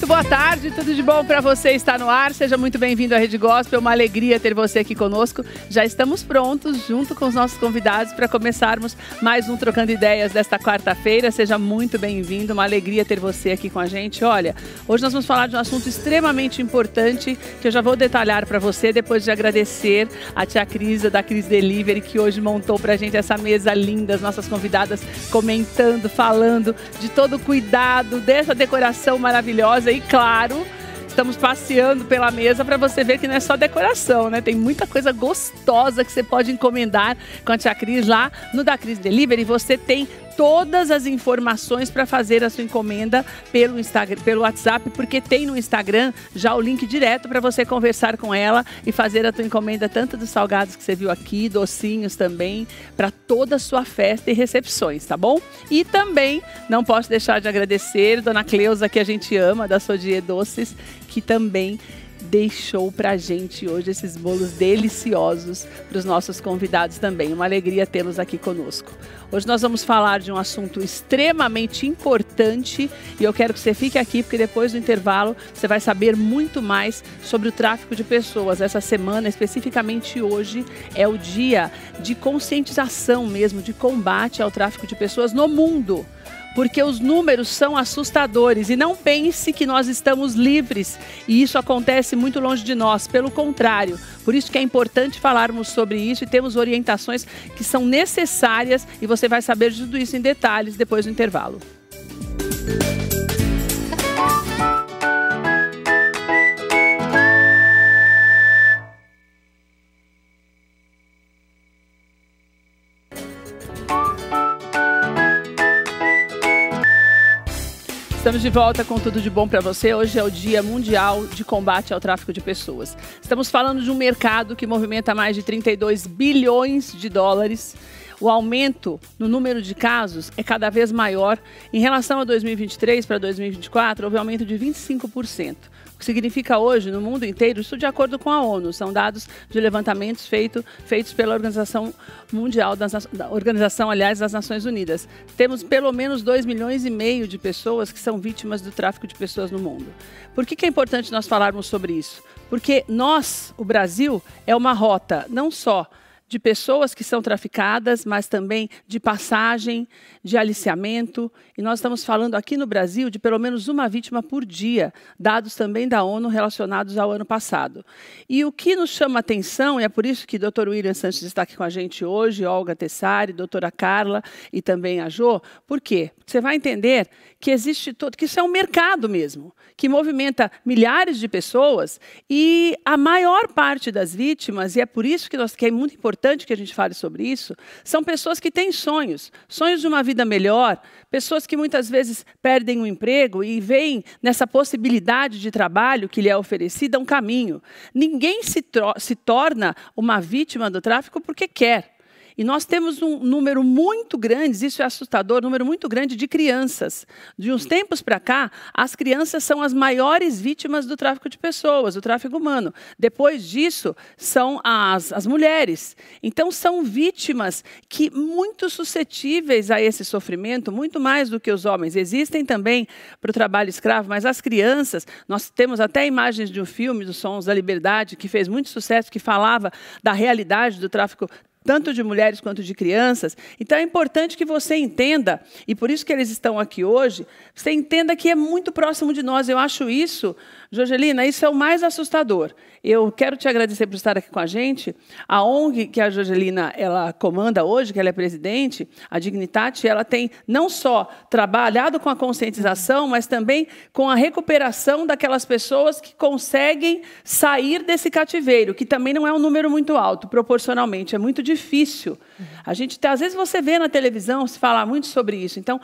Muito boa tarde, tudo de bom para você? Está no ar, seja muito bem-vindo à Rede Gospel, uma alegria ter você aqui conosco. Já estamos prontos, junto com os nossos convidados, para começarmos mais um Trocando Ideias desta quarta-feira. Seja muito bem-vindo, uma alegria ter você aqui com a gente. Olha, hoje nós vamos falar de um assunto extremamente importante, que eu já vou detalhar para você, depois de agradecer a tia Crisa, da Cris Delivery, que hoje montou para a gente essa mesa linda, as nossas convidadas comentando, falando de todo o cuidado, dessa decoração maravilhosa. E claro, estamos passeando pela mesa para você ver que não é só decoração, né? Tem muita coisa gostosa que você pode encomendar com a tia Cris lá no da Cris Delivery. Você tem todas as informações para fazer a sua encomenda pelo Instagram, pelo WhatsApp, porque tem no Instagram já o link direto para você conversar com ela e fazer a tua encomenda, tanto dos salgados que você viu aqui, docinhos também, para toda a sua festa e recepções, tá bom? E também não posso deixar de agradecer Dona Cleusa, que a gente ama, da Sodier Doces, que também deixou pra gente hoje esses bolos deliciosos para os nossos convidados também. Uma alegria tê-los aqui conosco. Hoje nós vamos falar de um assunto extremamente importante e eu quero que você fique aqui porque depois do intervalo você vai saber muito mais sobre o tráfico de pessoas. Essa semana, especificamente hoje, é o dia de conscientização mesmo, de combate ao tráfico de pessoas no mundo. Porque os números são assustadores e não pense que nós estamos livres e isso acontece muito longe de nós, pelo contrário. Por isso que é importante falarmos sobre isso e temos orientações que são necessárias e você vai saber de tudo isso em detalhes depois do intervalo. Estamos de volta com tudo de bom para você. Hoje é o Dia Mundial de Combate ao Tráfico de Pessoas. Estamos falando de um mercado que movimenta mais de 32 bilhões de dólares. O aumento no número de casos é cada vez maior. Em relação a 2023 para 2024, houve um aumento de 25%. O que significa hoje, no mundo inteiro, isso de acordo com a ONU, são dados de levantamentos feitos pela Organização Mundial, das Nações Unidas. Temos pelo menos 2,5 milhões de pessoas que são vítimas do tráfico de pessoas no mundo. Por que é importante nós falarmos sobre isso? Porque nós, o Brasil, é uma rota não só de pessoas que são traficadas, mas também de passagem, de aliciamento. E nós estamos falando aqui no Brasil de pelo menos uma vítima por dia, dados também da ONU relacionados ao ano passado. E o que nos chama atenção, e é por isso que o Dr. William Sanches está aqui com a gente hoje, Olga Tessari, doutora Carla e também a Jô, por quê? Você vai entender que existe que isso é um mercado mesmo, que movimenta milhares de pessoas e a maior parte das vítimas, e é por isso que é muito importante que a gente fale sobre isso, são pessoas que têm sonhos de uma vida melhor, pessoas que muitas vezes perdem o emprego e veem nessa possibilidade de trabalho que lhe é oferecida um caminho. Ninguém se torna uma vítima do tráfico porque quer. E nós temos um número muito grande, isso é assustador, um número muito grande de crianças. De uns tempos para cá, as crianças são as maiores vítimas do tráfico de pessoas, do tráfico humano. Depois disso, são as mulheres. Então, são vítimas que muito suscetíveis a esse sofrimento, muito mais do que os homens. Existem também para o trabalho escravo, mas as crianças, nós temos até imagens de um filme, dos Sons da Liberdade, que fez muito sucesso, que falava da realidade do tráfico tanto de mulheres quanto de crianças. Então é importante que você entenda, e por isso que eles estão aqui hoje, você entenda que é muito próximo de nós. Eu acho isso, Jorgelina, isso é o mais assustador. Eu quero te agradecer por estar aqui com a gente. A ONG que a Jorgelina ela comanda hoje, que ela é presidente, a Dignitate, ela tem não só trabalhado com a conscientização, mas também com a recuperação daquelas pessoas que conseguem sair desse cativeiro, que também não é um número muito alto, proporcionalmente, é muito difícil. A gente, às vezes você vê na televisão se falar muito sobre isso. Então,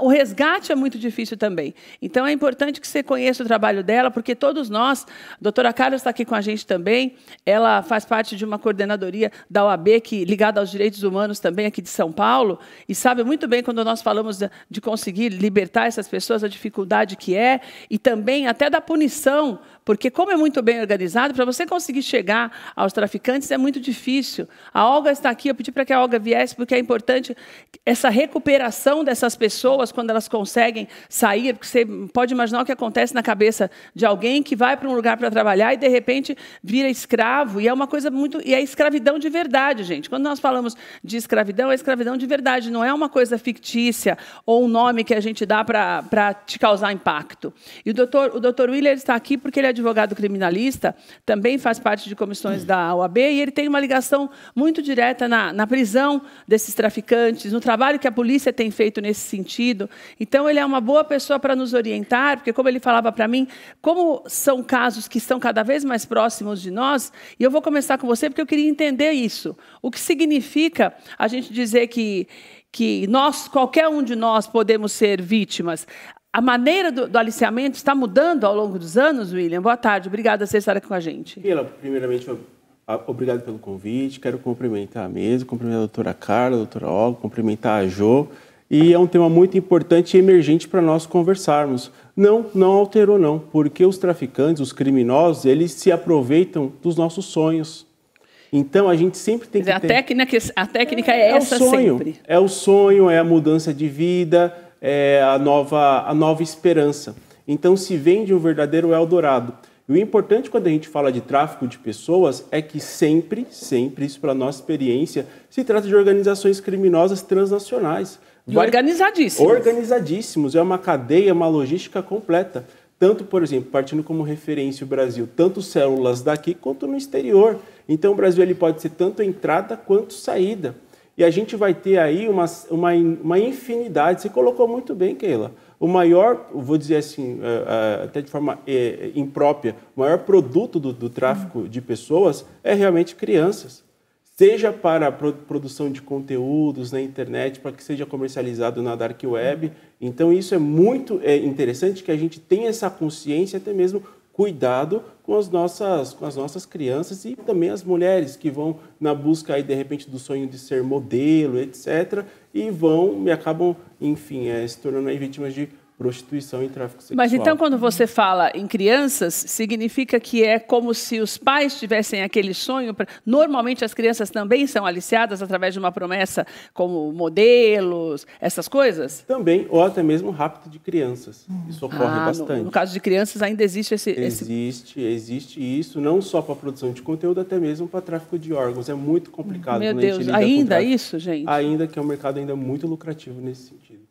o resgate é muito difícil também. Então, é importante que você conheça o trabalho dela, porque todos nós, a doutora Carla está aqui com a gente também, ela faz parte de uma coordenadoria da OAB, ligada aos direitos humanos também aqui de São Paulo, e sabe muito bem quando nós falamos de conseguir libertar essas pessoas, a dificuldade que é, e também até da punição, porque como é muito bem organizado, para você conseguir chegar aos traficantes é muito difícil. A Olga Olga está aqui, eu pedi para que a Olga viesse, porque é importante essa recuperação dessas pessoas quando elas conseguem sair, porque você pode imaginar o que acontece na cabeça de alguém que vai para um lugar para trabalhar e, de repente, vira escravo, e é uma coisa muito... E é escravidão de verdade, gente. Quando nós falamos de escravidão, é escravidão de verdade, não é uma coisa fictícia ou um nome que a gente dá para te causar impacto. E o doutor Willer está aqui porque ele é advogado criminalista, também faz parte de comissões da OAB, e ele tem uma ligação muito direta na prisão desses traficantes, no trabalho que a polícia tem feito nesse sentido. Então, ele é uma boa pessoa para nos orientar, porque, como ele falava para mim, como são casos que estão cada vez mais próximos de nós, e eu vou começar com você, porque eu queria entender isso. O que significa a gente dizer que nós, qualquer um de nós, podemos ser vítimas? A maneira do aliciamento está mudando ao longo dos anos, William? Boa tarde, obrigada por você estar aqui com a gente. Primeiramente, obrigado pelo convite, quero cumprimentar a mesa, cumprimentar a doutora Carla, a doutora Olga, cumprimentar a Jo, e é um tema muito importante e emergente para nós conversarmos. Não alterou não, porque os traficantes, os criminosos, eles se aproveitam dos nossos sonhos. Então, a gente sempre tem que ter... A técnica é essa sempre. É o sonho, é a mudança de vida, é a nova esperança. Então, se vende um verdadeiro Eldorado. E o importante quando a gente fala de tráfico de pessoas é que sempre, isso pela nossa experiência, se trata de organizações criminosas transnacionais. Organizadíssimos. Organizadíssimos. É uma cadeia, uma logística completa. Tanto, por exemplo, partindo como referência o Brasil, tanto células daqui quanto no exterior. Então, o Brasil ele pode ser tanto entrada quanto saída. E a gente vai ter aí uma infinidade. Você colocou muito bem, Keila. O maior, vou dizer assim, até de forma imprópria, o maior produto do tráfico de pessoas é realmente crianças. Seja para a produção de conteúdos na internet, para que seja comercializado na dark web. Então, isso é muito interessante que a gente tenha essa consciência, até mesmo cuidado com as nossas crianças e também as mulheres que vão na busca, aí, de repente, do sonho de ser modelo, etc., e acabam, enfim, se tornando aí vítimas de prostituição e tráfico sexual. Mas então, quando você fala em crianças, significa que é como se os pais tivessem aquele sonho. Normalmente, as crianças também são aliciadas através de uma promessa, como modelos, essas coisas? Também, ou até mesmo rapto de crianças. Isso ocorre bastante. No caso de crianças, ainda existe Existe isso, não só para a produção de conteúdo, até mesmo para tráfico de órgãos. É muito complicado. Meu Deus, ainda isso, gente? Ainda que é um mercado ainda muito lucrativo nesse sentido.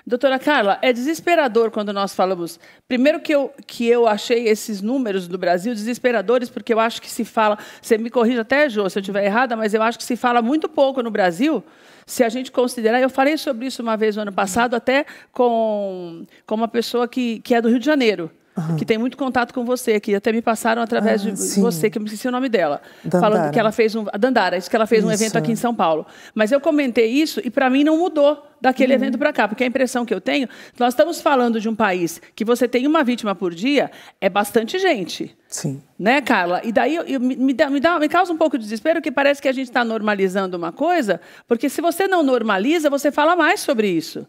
Doutora Carla, é desesperador quando nós falamos... Primeiro que eu achei esses números do Brasil desesperadores, porque eu acho que se fala... Você me corrija até, Jô, se eu estiver errada, mas eu acho que se fala muito pouco no Brasil, se a gente considerar... Eu falei sobre isso uma vez no ano passado, até com uma pessoa que é do Rio de Janeiro, que tem muito contato com você, que até me passaram através de você, que eu me esqueci o nome dela. Dandara. Falando que ela fez a Dandara, isso que ela fez um evento aqui em São Paulo. Mas eu comentei isso e, para mim, não mudou daquele evento para cá, porque a impressão que eu tenho, nós estamos falando de um país que você tem uma vítima por dia, é bastante gente. Sim. Né, Carla? E daí me causa um pouco de desespero, que parece que a gente está normalizando uma coisa, porque se você não normaliza, você fala mais sobre isso.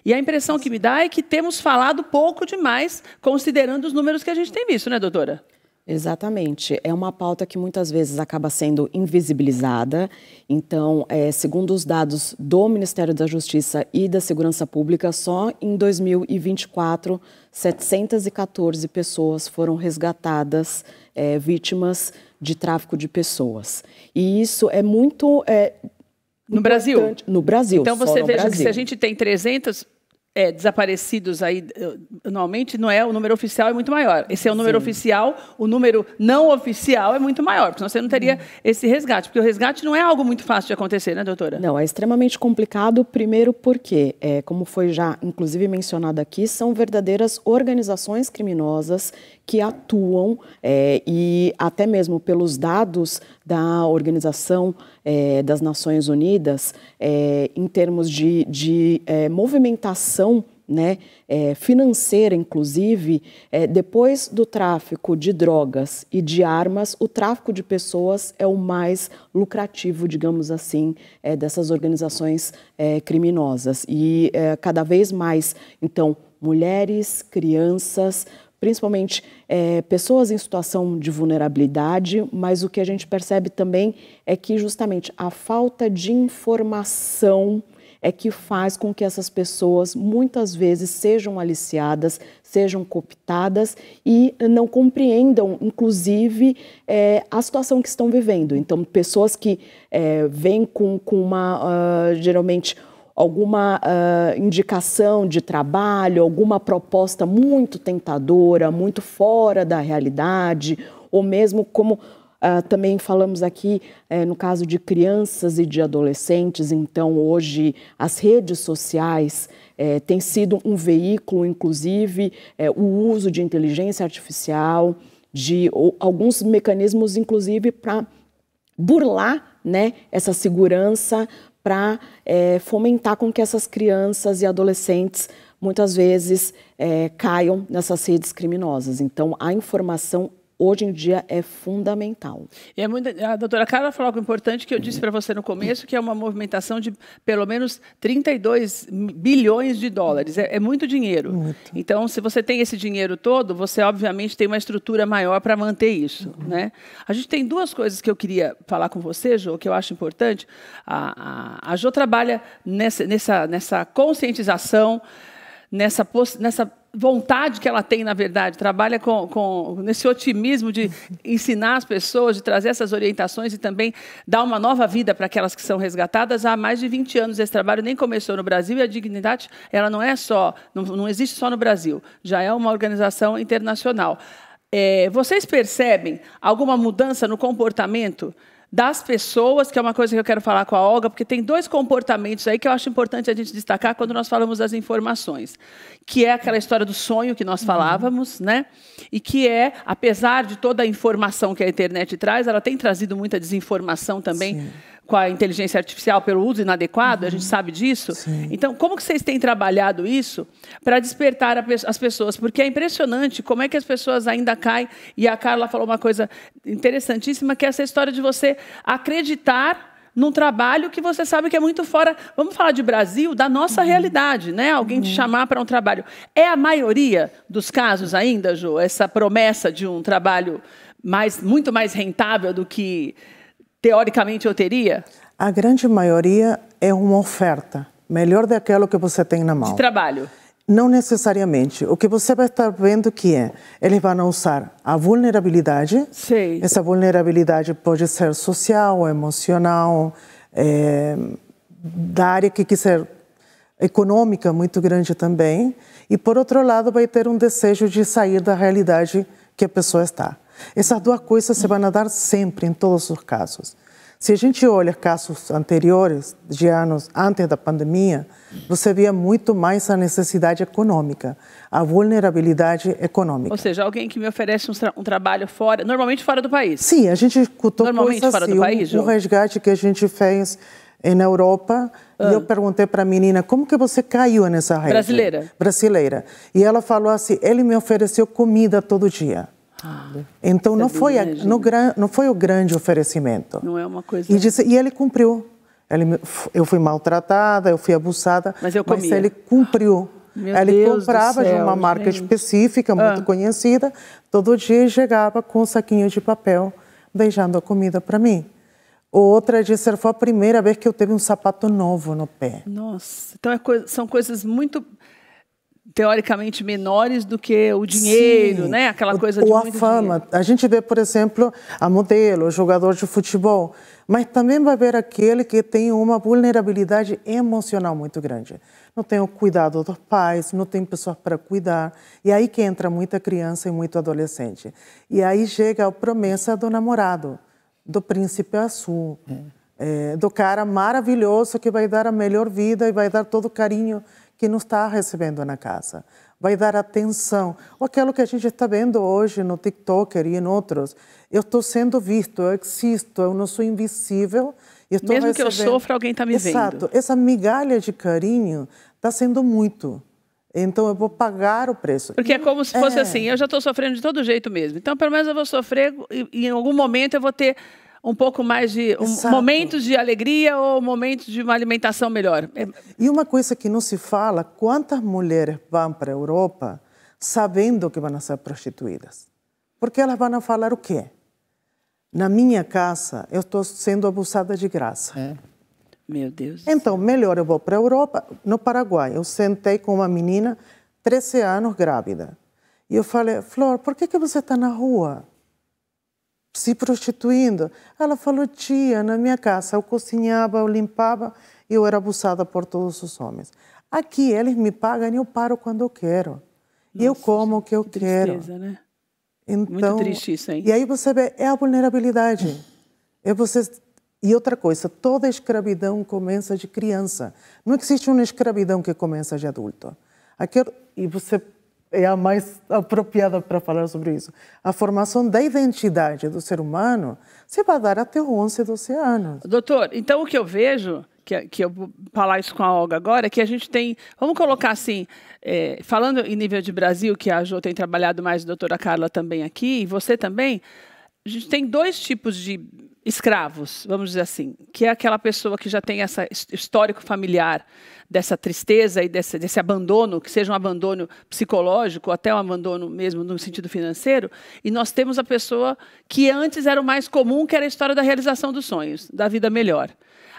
E a impressão que me dá é que temos falado pouco demais, considerando os números que a gente tem visto, né, doutora? Exatamente. É uma pauta que muitas vezes acaba sendo invisibilizada. Então, segundo os dados do Ministério da Justiça e da Segurança Pública, só em 2024, 714 pessoas foram resgatadas, vítimas de tráfico de pessoas. E isso é muito... No Brasil? No Brasil. Então, você veja que se a gente tem 300 desaparecidos aí, normalmente não é o número oficial, é muito maior. Esse é o número oficial, o número não oficial é muito maior, porque senão você não teria esse resgate, porque o resgate não é algo muito fácil de acontecer, né, doutora? Não, é extremamente complicado, primeiro porque, como foi já inclusive mencionado aqui, são verdadeiras organizações criminosas que atuam, e até mesmo pelos dados da Organização das Nações Unidas, em termos de movimentação, né, financeira, inclusive, depois do tráfico de drogas e de armas, o tráfico de pessoas é o mais lucrativo, digamos assim, dessas organizações criminosas. E cada vez mais, então, mulheres, crianças, principalmente pessoas em situação de vulnerabilidade, mas o que a gente percebe também é que justamente a falta de informação é que faz com que essas pessoas muitas vezes sejam aliciadas, sejam cooptadas e não compreendam, inclusive, a situação que estão vivendo. Então, pessoas que vêm com geralmente, alguma indicação de trabalho, alguma proposta muito tentadora, muito fora da realidade, ou mesmo como também falamos aqui no caso de crianças e de adolescentes. Então, hoje, as redes sociais têm sido um veículo, inclusive, o uso de inteligência artificial, de alguns mecanismos, inclusive, para burlar, né, essa segurança, para fomentar com que essas crianças e adolescentes, muitas vezes, caiam nessas redes criminosas. Então, a informação hoje em dia é fundamental. E a doutora Carla falou algo importante que eu disse para você no começo, que é uma movimentação de pelo menos 32 bilhões de dólares. É muito dinheiro. Muito. Então, se você tem esse dinheiro todo, você obviamente tem uma estrutura maior para manter isso. Né? A gente tem duas coisas que eu queria falar com você, Jô, que eu acho importante. A Jô trabalha nessa conscientização, nessa vontade que ela tem, na verdade, trabalha nesse otimismo de ensinar as pessoas, de trazer essas orientações e também dar uma nova vida para aquelas que são resgatadas. Há mais de 20 anos esse trabalho nem começou no Brasil, e a Dignidade ela não existe só no Brasil, já é uma organização internacional. Vocês percebem alguma mudança no comportamento das pessoas, que é uma coisa que eu quero falar com a Olga, porque tem dois comportamentos aí que eu acho importante a gente destacar quando nós falamos das informações, que é aquela história do sonho que nós falávamos, né? E que apesar de toda a informação que a internet traz, ela tem trazido muita desinformação também. Sim. Com a inteligência artificial pelo uso inadequado, a gente sabe disso. Sim. Então, como que vocês têm trabalhado isso para despertar as pessoas? Porque é impressionante como é que as pessoas ainda caem, e a Carla falou uma coisa interessantíssima, que é essa história de você acreditar num trabalho que você sabe que é muito fora, vamos falar de Brasil, da nossa realidade, né? Alguém te chamar para um trabalho. É a maioria dos casos ainda, Jô, essa promessa de um trabalho muito mais rentável do que teoricamente eu teria? A grande maioria é uma oferta melhor daquilo que você tem na mão. De trabalho? Não necessariamente. O que você vai estar vendo que eles vão usar a vulnerabilidade. Sei. Essa vulnerabilidade pode ser social, emocional, da área que quiser, econômica muito grande também. E, por outro lado, vai ter um desejo de sair da realidade que a pessoa está. Essas duas coisas se vão dar sempre, em todos os casos. Se a gente olha casos anteriores, de anos antes da pandemia, você via muito mais a necessidade econômica, a vulnerabilidade econômica. Ou seja, alguém que me oferece um trabalho fora, normalmente fora do país. Sim, a gente escutou normalmente coisas fora assim, do país, um resgate que a gente fez na Europa, e eu perguntei para a menina, como que você caiu nessa rede? Brasileira? Brasileira. E ela falou assim, ele me ofereceu comida todo dia. Então não foi o grande oferecimento. Não é uma coisa. E ele cumpriu. Eu fui maltratada, eu fui abusada, mas ele cumpriu. Ele comprava de uma marca específica, muito conhecida, todo dia chegava com um saquinho de papel, beijando a comida para mim. Outra disse, foi a primeira vez que eu tive um sapato novo no pé. Nossa, então são coisas muito teoricamente menores do que o dinheiro, né? Aquela coisa de ou muito a fama. Dinheiro. A gente vê, por exemplo, a modelo, o jogador de futebol, mas também vai ver aquele que tem uma vulnerabilidade emocional muito grande. Não tem o cuidado dos pais, não tem pessoas para cuidar. E aí que entra muita criança e muito adolescente. E aí chega a promessa do namorado, do príncipe azul, do cara maravilhoso que vai dar a melhor vida e vai dar todo o carinho que não está recebendo na casa. Vai dar atenção. Ou aquilo que a gente está vendo hoje no TikTok e em outros. Eu estou sendo visto, eu existo, eu não sou invisível. Mesmo que eu sofra, alguém está me vendo. Exato. Essa migalha de carinho está sendo muito. Então, eu vou pagar o preço. Porque é como se fosse assim, eu já estou sofrendo de todo jeito mesmo. Então, pelo menos eu vou sofrer e em algum momento eu vou ter um pouco mais de momentos de alegria ou momentos de uma alimentação melhor. E uma coisa que não se fala, quantas mulheres vão para a Europa sabendo que vão ser prostituídas. Porque elas vão falar o quê? Na minha casa, eu estou sendo abusada de graça. Meu Deus. Então, melhor eu vou para a Europa. No Paraguai, eu sentei com uma menina, 13 anos, grávida. E eu falei, Flor, por que você está na rua se prostituindo? Ela falou, tia, na minha casa eu cozinhava, eu limpava e eu era abusada por todos os homens. Aqui eles me pagam e eu paro quando eu quero. E eu como o que eu quero. Tristeza, né? Então, muito triste isso, hein? E aí você vê, é a vulnerabilidade. E outra coisa, toda escravidão começa de criança. Não existe uma escravidão que começa de adulto. E você é a mais apropriada para falar sobre isso. A formação da identidade do ser humano se vai dar até 11, 12 anos. Doutor, então o que eu vejo, que eu vou falar isso com a Olga agora, é que a gente tem, vamos colocar assim, falando em nível de Brasil, que a Jo tem trabalhado mais, a doutora Carla também aqui, e você também, a gente tem 2 tipos de escravos, vamos dizer assim, que é aquela pessoa que já tem esse histórico familiar dessa tristeza e desse abandono, que seja um abandono psicológico, ou até um abandono mesmo no sentido financeiro, e nós temos a pessoa que antes era o mais comum, que era a história da realização dos sonhos, da vida melhor.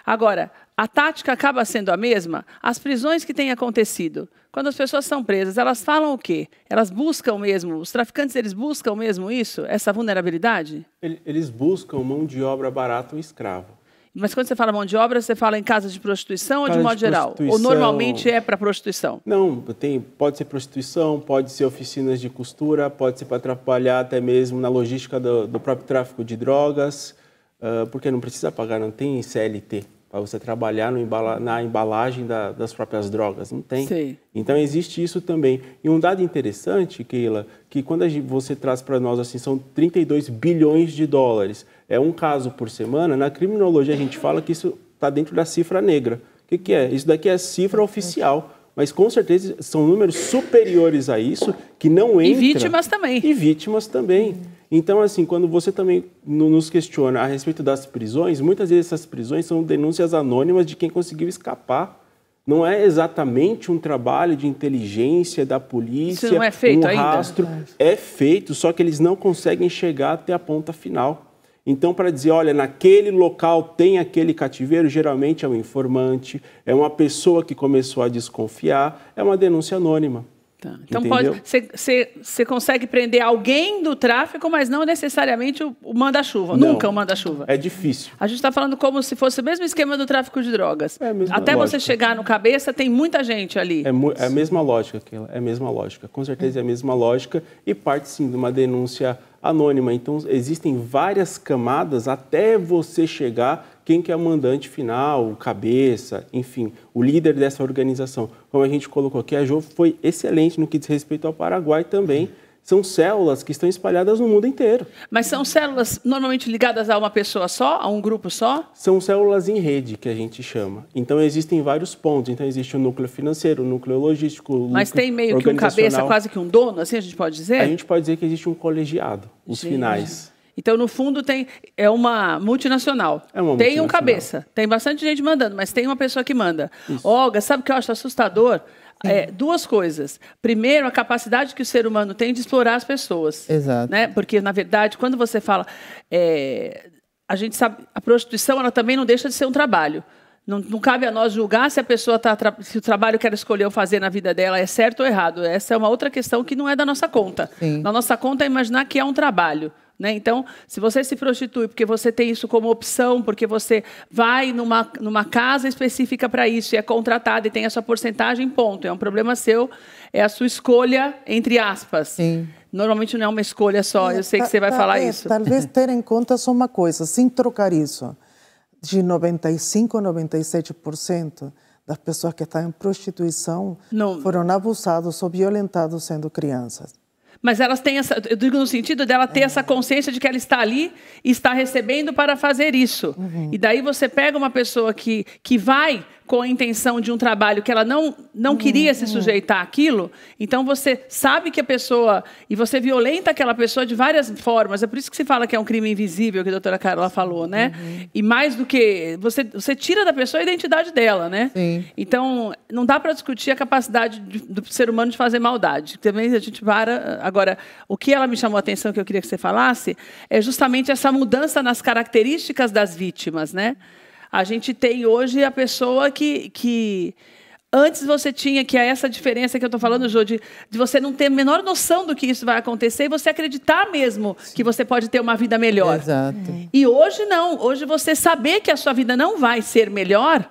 Agora, a tática acaba sendo a mesma. As prisões que têm acontecido, quando as pessoas são presas, elas falam o quê? Elas buscam mesmo, os traficantes, eles buscam mesmo isso, essa vulnerabilidade? Eles buscam mão de obra barata ou escravo. Mas quando você fala mão de obra, você fala em casas de prostituição ou de modo geral? Ou normalmente é para prostituição? Não, pode ser prostituição, pode ser oficinas de costura, pode ser para trabalhar até mesmo na logística do próprio tráfico de drogas, porque não precisa pagar, não tem CLT para você trabalhar na embalagem das próprias drogas, não tem. Sim. Então existe isso também. E um dado interessante, Keila, que quando você traz para nós assim, são 32 bilhões de dólares, é um caso por semana, na criminologia a gente fala que isso está dentro da cifra negra. O que é? Isso daqui é cifra oficial, mas com certeza são números superiores a isso, que não entra... E vítimas também. E vítimas também. Então, assim, quando você também nos questiona a respeito das prisões, muitas vezes essas prisões são denúncias anônimas de quem conseguiu escapar. Não é exatamente um trabalho de inteligência da polícia, isso não é feito um rastro. Ainda? É feito, só que eles não conseguem chegar até a ponta final. Então, para dizer, olha, naquele local tem aquele cativeiro, geralmente é um informante, é uma pessoa que começou a desconfiar, é uma denúncia anônima. Tá. Então, você consegue prender alguém do tráfico, mas não necessariamente o manda-chuva, nunca o manda-chuva. É difícil. A gente está falando como se fosse o mesmo esquema do tráfico de drogas. É a mesma Até lógica. Você chegar no cabeça, tem muita gente ali. É a mesma lógica, Keila, é a mesma lógica. Com certeza é a mesma lógica e parte, sim, de uma denúncia anônima. Então, existem várias camadas até você chegar quem que é o mandante final, o cabeça, enfim, o líder dessa organização. Como a gente colocou aqui, a Jo foi excelente no que diz respeito ao Paraguai também. São células que estão espalhadas no mundo inteiro. Mas são células normalmente ligadas a uma pessoa só, a um grupo só? São células em rede, que a gente chama. Então, existem vários pontos. Então, existe o núcleo financeiro, o núcleo logístico, o núcleo Mas tem meio que um cabeça, quase que um dono, assim a gente pode dizer? A gente pode dizer que existe um colegiado, os finais. Então, no fundo, é uma multinacional. Tem um cabeça, tem bastante gente mandando, mas tem uma pessoa que manda. Isso. Olga, sabe o que eu acho assustador? Duas coisas. Primeiro, a capacidade que o ser humano tem de explorar as pessoas. Exato. Né? Porque, na verdade, quando você fala... a gente sabe, a prostituição ela também não deixa de ser um trabalho. Não cabe a nós julgar se a pessoa se o trabalho que ela escolheu fazer na vida dela é certo ou errado. Essa é uma outra questão que não é da nossa conta. Sim. Na nossa conta é imaginar que é um trabalho. Né? Então, se você se prostitui porque você tem isso como opção, porque você vai numa casa específica para isso e é contratada e tem a sua porcentagem, ponto. É um problema seu, é a sua escolha, entre aspas. Sim. Normalmente não é uma escolha só, eu sei que você vai falar isso. Talvez ter em conta só uma coisa, sem trocar isso, de 95% a 97% das pessoas que estão em prostituição foram abusados ou violentados sendo crianças. Mas elas têm essa, eu digo no sentido dela ter essa consciência de que ela está ali e está recebendo para fazer isso. E daí você pega uma pessoa que vai com a intenção de um trabalho que ela não queria se sujeitar àquilo, então você sabe que a pessoa... E você violenta aquela pessoa de várias formas. É por isso que se fala que é um crime invisível, que a doutora Carla falou, né? E mais do que... Você tira da pessoa a identidade dela, né? Sim. Então, não dá para discutir a capacidade do ser humano de fazer maldade. Também a gente para... Agora, o que ela me chamou a atenção, que eu queria que você falasse, é justamente essa mudança nas características das vítimas, né? A gente tem hoje a pessoa que antes você tinha, que é essa diferença que eu estou falando, Jô, de você não ter a menor noção do que isso vai acontecer e você acreditar mesmo que você pode ter uma vida melhor. Exato. E hoje não. Hoje você saber que a sua vida não vai ser melhor,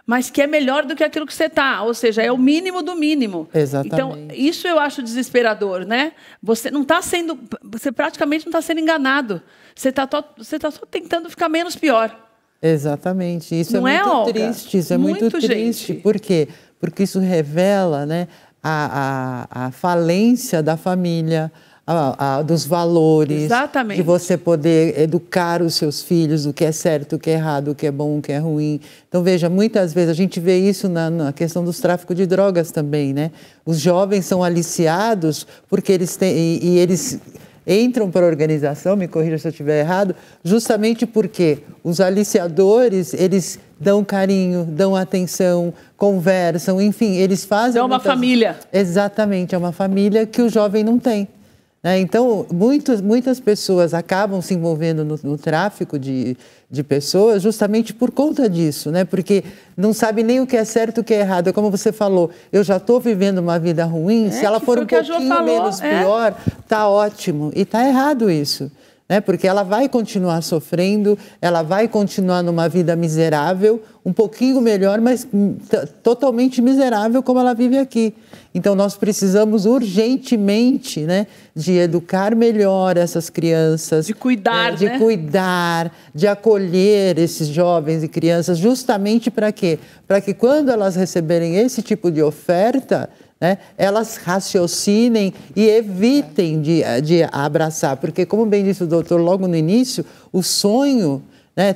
mas que é melhor do que aquilo que você está. Ou seja, é o mínimo do mínimo. Exatamente. Então, isso eu acho desesperador, né? Você não está sendo... Você praticamente não está sendo enganado. Você está só tentando ficar menos pior. Exatamente. Isso não é muito Olga? triste. Isso é muito triste. Gente. Por quê? Porque isso revela, né, a falência da família, dos valores. Exatamente. De você poder educar os seus filhos, o que é certo, o que é errado, o que é bom, o que é ruim. Então, veja, muitas vezes a gente vê isso na questão dos tráficos de drogas também, né? Os jovens são aliciados porque eles têm... E eles entram para a organização, me corrija se eu estiver errado, justamente porque os aliciadores, eles dão carinho, dão atenção, conversam, enfim, eles fazem... É uma família. Exatamente, é uma família que o jovem não tem. Então, muitas pessoas acabam se envolvendo no tráfico de pessoas justamente por conta disso, né? Porque não sabe nem o que é certo e o que é errado. É como você falou, eu já estou vivendo uma vida ruim, se ela for um pouquinho menos pior, tá ótimo. E tá errado isso, né? Porque ela vai continuar sofrendo, ela vai continuar numa vida miserável, um pouquinho melhor, mas totalmente miserável como ela vive aqui. Então, nós precisamos urgentemente, né, de educar melhor essas crianças. De cuidar, de cuidar, de acolher esses jovens e crianças, justamente para quê? Para que quando elas receberem esse tipo de oferta, né, elas raciocinem e evitem de abraçar. Porque, como bem disse o doutor logo no início, o sonho...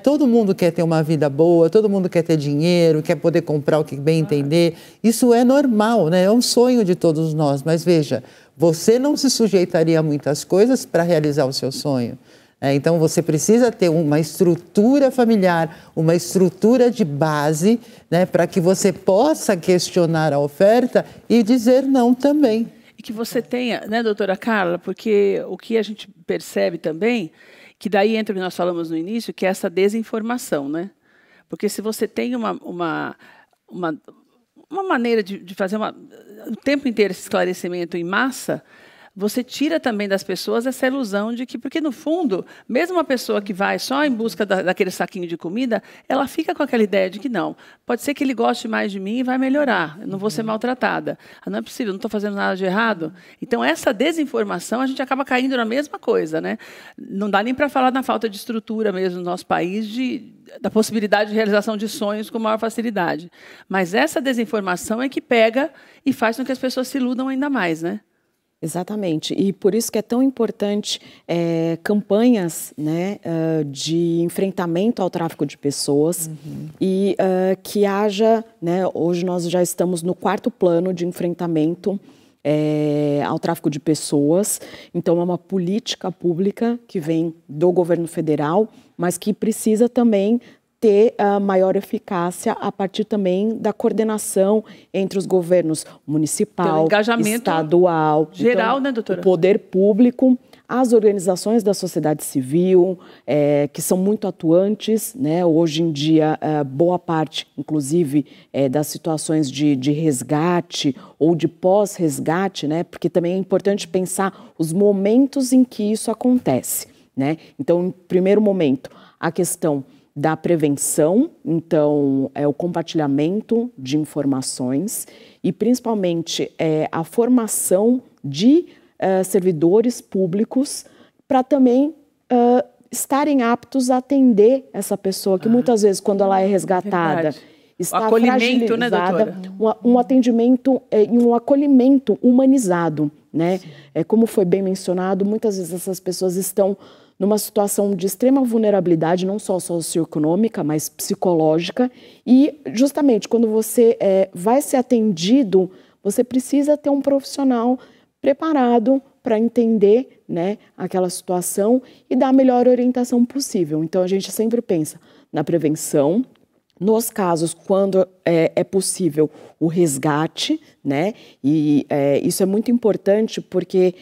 Todo mundo quer ter uma vida boa, todo mundo quer ter dinheiro, quer poder comprar o que bem entender. Isso é normal, né? É um sonho de todos nós. Mas veja, você não se sujeitaria a muitas coisas para realizar o seu sonho. Então, você precisa ter uma estrutura familiar, uma estrutura de base, né, para que você possa questionar a oferta e dizer não também. E que você tenha, né, doutora Carla, porque o que a gente percebe também... que daí entra o que nós falamos no início, que é essa desinformação, né? Porque se você tem uma maneira de fazer o tempo inteiro esse esclarecimento em massa, você tira também das pessoas essa ilusão de que, porque no fundo, mesmo uma pessoa que vai só em busca daquele saquinho de comida, ela fica com aquela ideia de que não, pode ser que ele goste mais de mim e vai melhorar, eu não vou ser maltratada. Não é possível, não estou fazendo nada de errado. Então, essa desinformação, a gente acaba caindo na mesma coisa, né? Não dá nem para falar na falta de estrutura mesmo no nosso país, da possibilidade de realização de sonhos com maior facilidade. Mas essa desinformação é que pega e faz com que as pessoas se iludam ainda mais, né? Exatamente, e por isso que é tão importante campanhas, né, de enfrentamento ao tráfico de pessoas e que haja, né, hoje nós já estamos no 4º plano de enfrentamento ao tráfico de pessoas, então é uma política pública que vem do governo federal, mas que precisa também ter maior eficácia a partir também da coordenação entre os governos municipal, estadual, geral, então, né, doutora? O poder público, as organizações da sociedade civil, que são muito atuantes, né? Hoje em dia, boa parte, inclusive, das situações de resgate ou de pós-resgate, né? Porque também é importante pensar os momentos em que isso acontece, né? Então, em primeiro momento, a questão da prevenção, então, o compartilhamento de informações e, principalmente, a formação de servidores públicos para também estarem aptos a atender essa pessoa que muitas vezes, quando ela é resgatada está acolhimento, né, fragilizada, um atendimento e um acolhimento humanizado, né? Como foi bem mencionado, muitas vezes essas pessoas estão numa situação de extrema vulnerabilidade, não só socioeconômica, mas psicológica, e justamente quando você vai ser atendido, você precisa ter um profissional preparado para entender, né, aquela situação e dar a melhor orientação possível. Então a gente sempre pensa na prevenção, nos casos quando é possível o resgate, né, e isso é muito importante porque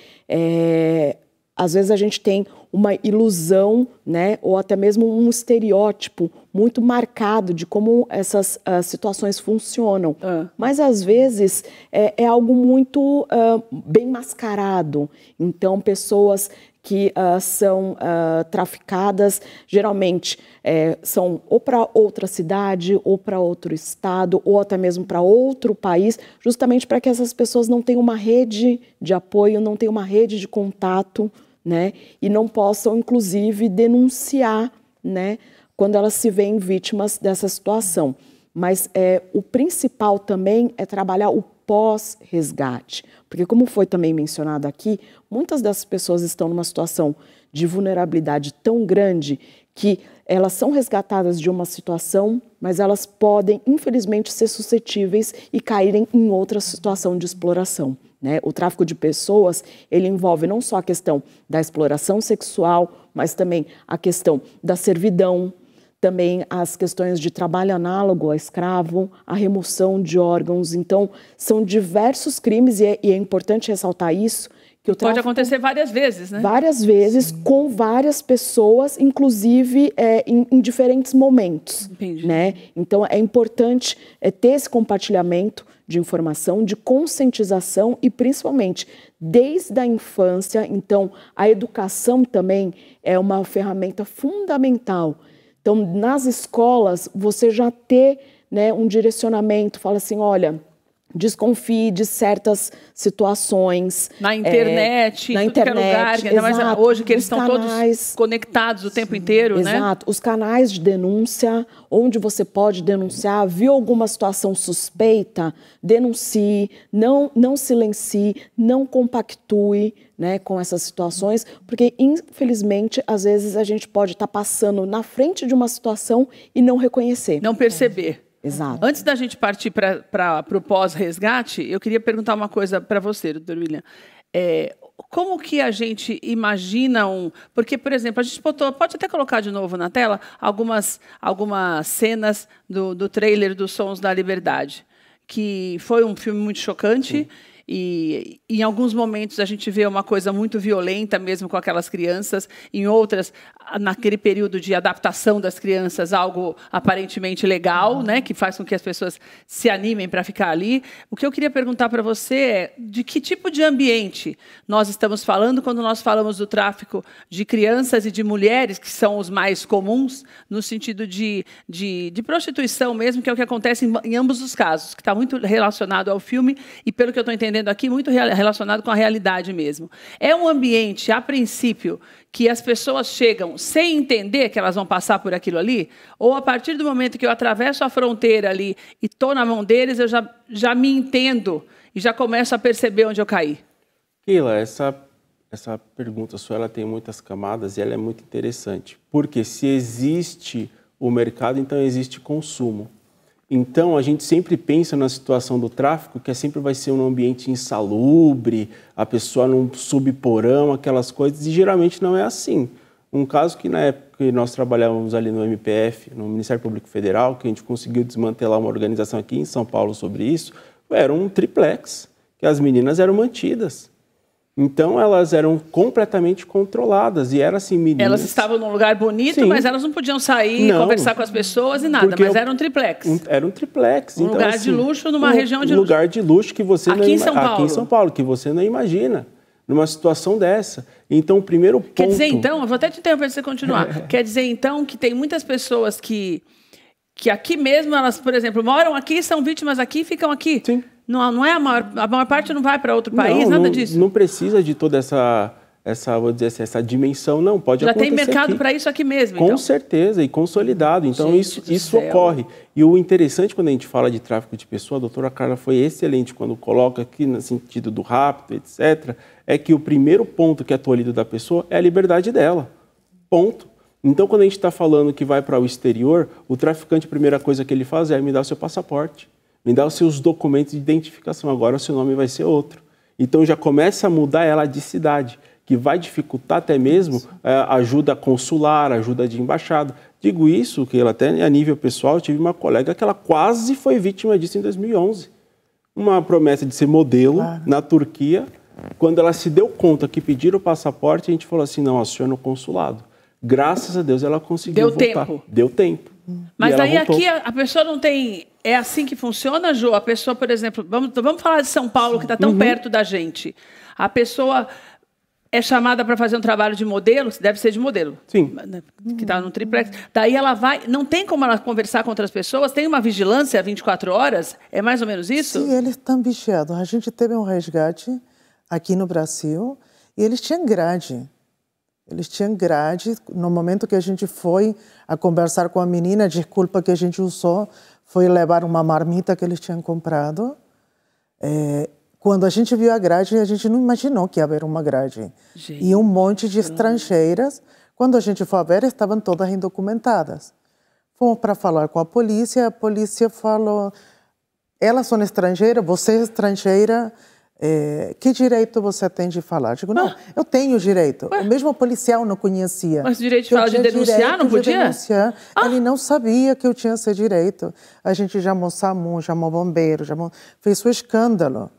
às vezes a gente tem uma ilusão, né, ou até mesmo um estereótipo muito marcado de como essas situações funcionam. Mas, às vezes, é algo muito bem mascarado. Então, pessoas que são traficadas, geralmente são ou para outra cidade, ou para outro estado, ou até mesmo para outro país, justamente para que essas pessoas não tenham uma rede de apoio, não tenham uma rede de contato, né, e não possam, inclusive, denunciar, né, quando elas se veem vítimas dessa situação. Mas o principal também é trabalhar o pós-resgate, porque como foi também mencionado aqui, muitas dessas pessoas estão numa situação de vulnerabilidade tão grande que elas são resgatadas de uma situação, mas elas podem, infelizmente, ser suscetíveis e caírem em outra situação de exploração. Né? O tráfico de pessoas, ele envolve não só a questão da exploração sexual, mas também a questão da servidão, também as questões de trabalho análogo a escravo, a remoção de órgãos. Então, são diversos crimes, e é importante ressaltar isso, que o tráfico pode acontecer várias vezes, né? Várias vezes, com várias pessoas, inclusive em diferentes momentos. Entendi. Né? Então, é importante ter esse compartilhamento de informação, de conscientização e, principalmente, desde a infância. Então, a educação também é uma ferramenta fundamental. Então, nas escolas, você já ter, né, um direcionamento, fala assim, olha, desconfie de certas situações. Na internet, na em tudo lugar, ainda mais hoje que eles estão todos conectados o tempo inteiro, né? Exato. Os canais de denúncia, onde você pode denunciar, viu alguma situação suspeita, denuncie, não silencie, não compactue, né, com essas situações, porque, infelizmente, às vezes a gente pode estar passando na frente de uma situação e não reconhecer. Não perceber. Exato. Antes da gente partir para o pós-resgate, eu queria perguntar uma coisa para você, doutor William. Como que a gente imagina Porque, por exemplo, a gente pode até colocar de novo na tela algumas cenas do trailer dos Sons da Liberdade, que foi um filme muito chocante. Sim. E em alguns momentos a gente vê uma coisa muito violenta mesmo com aquelas crianças, em outras, naquele período de adaptação das crianças, algo aparentemente legal, né, que faz com que as pessoas se animem para ficar ali. O que eu queria perguntar para você é de que tipo de ambiente nós estamos falando quando nós falamos do tráfico de crianças e de mulheres, que são os mais comuns, no sentido de prostituição mesmo, que é o que acontece em ambos os casos, que está muito relacionado ao filme e, pelo que eu estou entendendo aqui, muito relacionado com a realidade mesmo. É um ambiente, a princípio, que as pessoas chegam sem entender que elas vão passar por aquilo ali? Ou, a partir do momento que eu atravesso a fronteira ali e estou na mão deles, eu já me entendo e já começo a perceber onde eu caí? Keila, essa pergunta sua, ela tem muitas camadas e ela é muito interessante. Porque se existe o mercado, então existe consumo. Então, a gente sempre pensa na situação do tráfico, que sempre vai ser um ambiente insalubre, a pessoa num subporão, aquelas coisas, e geralmente não é assim. Um caso que, na época que nós trabalhávamos ali no MPF, no Ministério Público Federal, que a gente conseguiu desmantelar uma organização aqui em São Paulo sobre isso, era um triplex, que as meninas eram mantidas. Então, elas eram completamente controladas, e eram assim, meninas... Elas estavam num lugar bonito, sim, mas elas não podiam sair, conversar com as pessoas e nada, mas era um triplex. Era um triplex. Um então, lugar assim, de luxo numa região de luxo. Um lugar de luxo que você aqui em São Paulo. Aqui em São Paulo, que você não imagina, numa situação dessa. Então, o primeiro ponto... Quer dizer, então, eu vou até te interromper para você continuar. Quer dizer, então, que tem muitas pessoas que aqui mesmo, elas, por exemplo, moram aqui, são vítimas aqui e ficam aqui. Sim. Não é a maior parte não vai para outro país, nada disso. Não precisa de toda vou dizer assim, essa dimensão, não, pode acontecer. Já tem mercado para isso aqui mesmo, com então. certeza, e consolidado. Então, Gente isso ocorre. E o interessante quando a gente fala de tráfico de pessoas, a doutora Carla foi excelente quando coloca aqui no sentido do rápido, etc., é que o primeiro ponto que é tolhido da pessoa é a liberdade dela. Ponto. Então, quando a gente está falando que vai para o exterior, o traficante, a primeira coisa que ele faz é me dar o seu passaporte, me dar os seus documentos de identificação, agora o seu nome vai ser outro. Então, já começa a mudar ela de cidade, que vai dificultar até mesmo ajuda consular, ajuda de embaixada. Digo isso, que ela até a nível pessoal, eu tive uma colega que ela quase foi vítima disso em 2011. Uma promessa de ser modelo na Turquia. Quando ela se deu conta que pediram o passaporte, a gente falou assim, não, aciona no consulado. Graças a Deus ela conseguiu voltar. Deu tempo. Mas daí aqui a pessoa não tem... É assim que funciona, Jô? A pessoa, por exemplo, vamos falar de São Paulo, que está tão perto da gente. A pessoa é chamada para fazer um trabalho de modelo, deve ser de modelo. Sim. Que está no triplex. Daí ela vai... Não tem como ela conversar com outras pessoas? Tem uma vigilância 24 horas? É mais ou menos isso? Sim, eles estão vigiados. A gente teve um resgate aqui no Brasil e eles tinham grade. Eles tinham grade. No momento que a gente foi a conversar com a menina, a desculpa que a gente usou foi levar uma marmita que eles tinham comprado. Quando a gente viu a grade, a gente não imaginou que ia haver uma grade. Gente, e um monte de estrangeiras. Quando a gente foi ver, estavam todas indocumentadas. Fomos para falar com a polícia falou, elas são estrangeiras, você é estrangeira, que direito você tem de falar? Eu digo, não, eu tenho direito. O mesmo policial não conhecia. Mas o direito de falar de denunciar não podia? Denunciar. Ele não sabia que eu tinha esse direito. A gente chamou SAMU, chamou bombeiro, fez um escândalo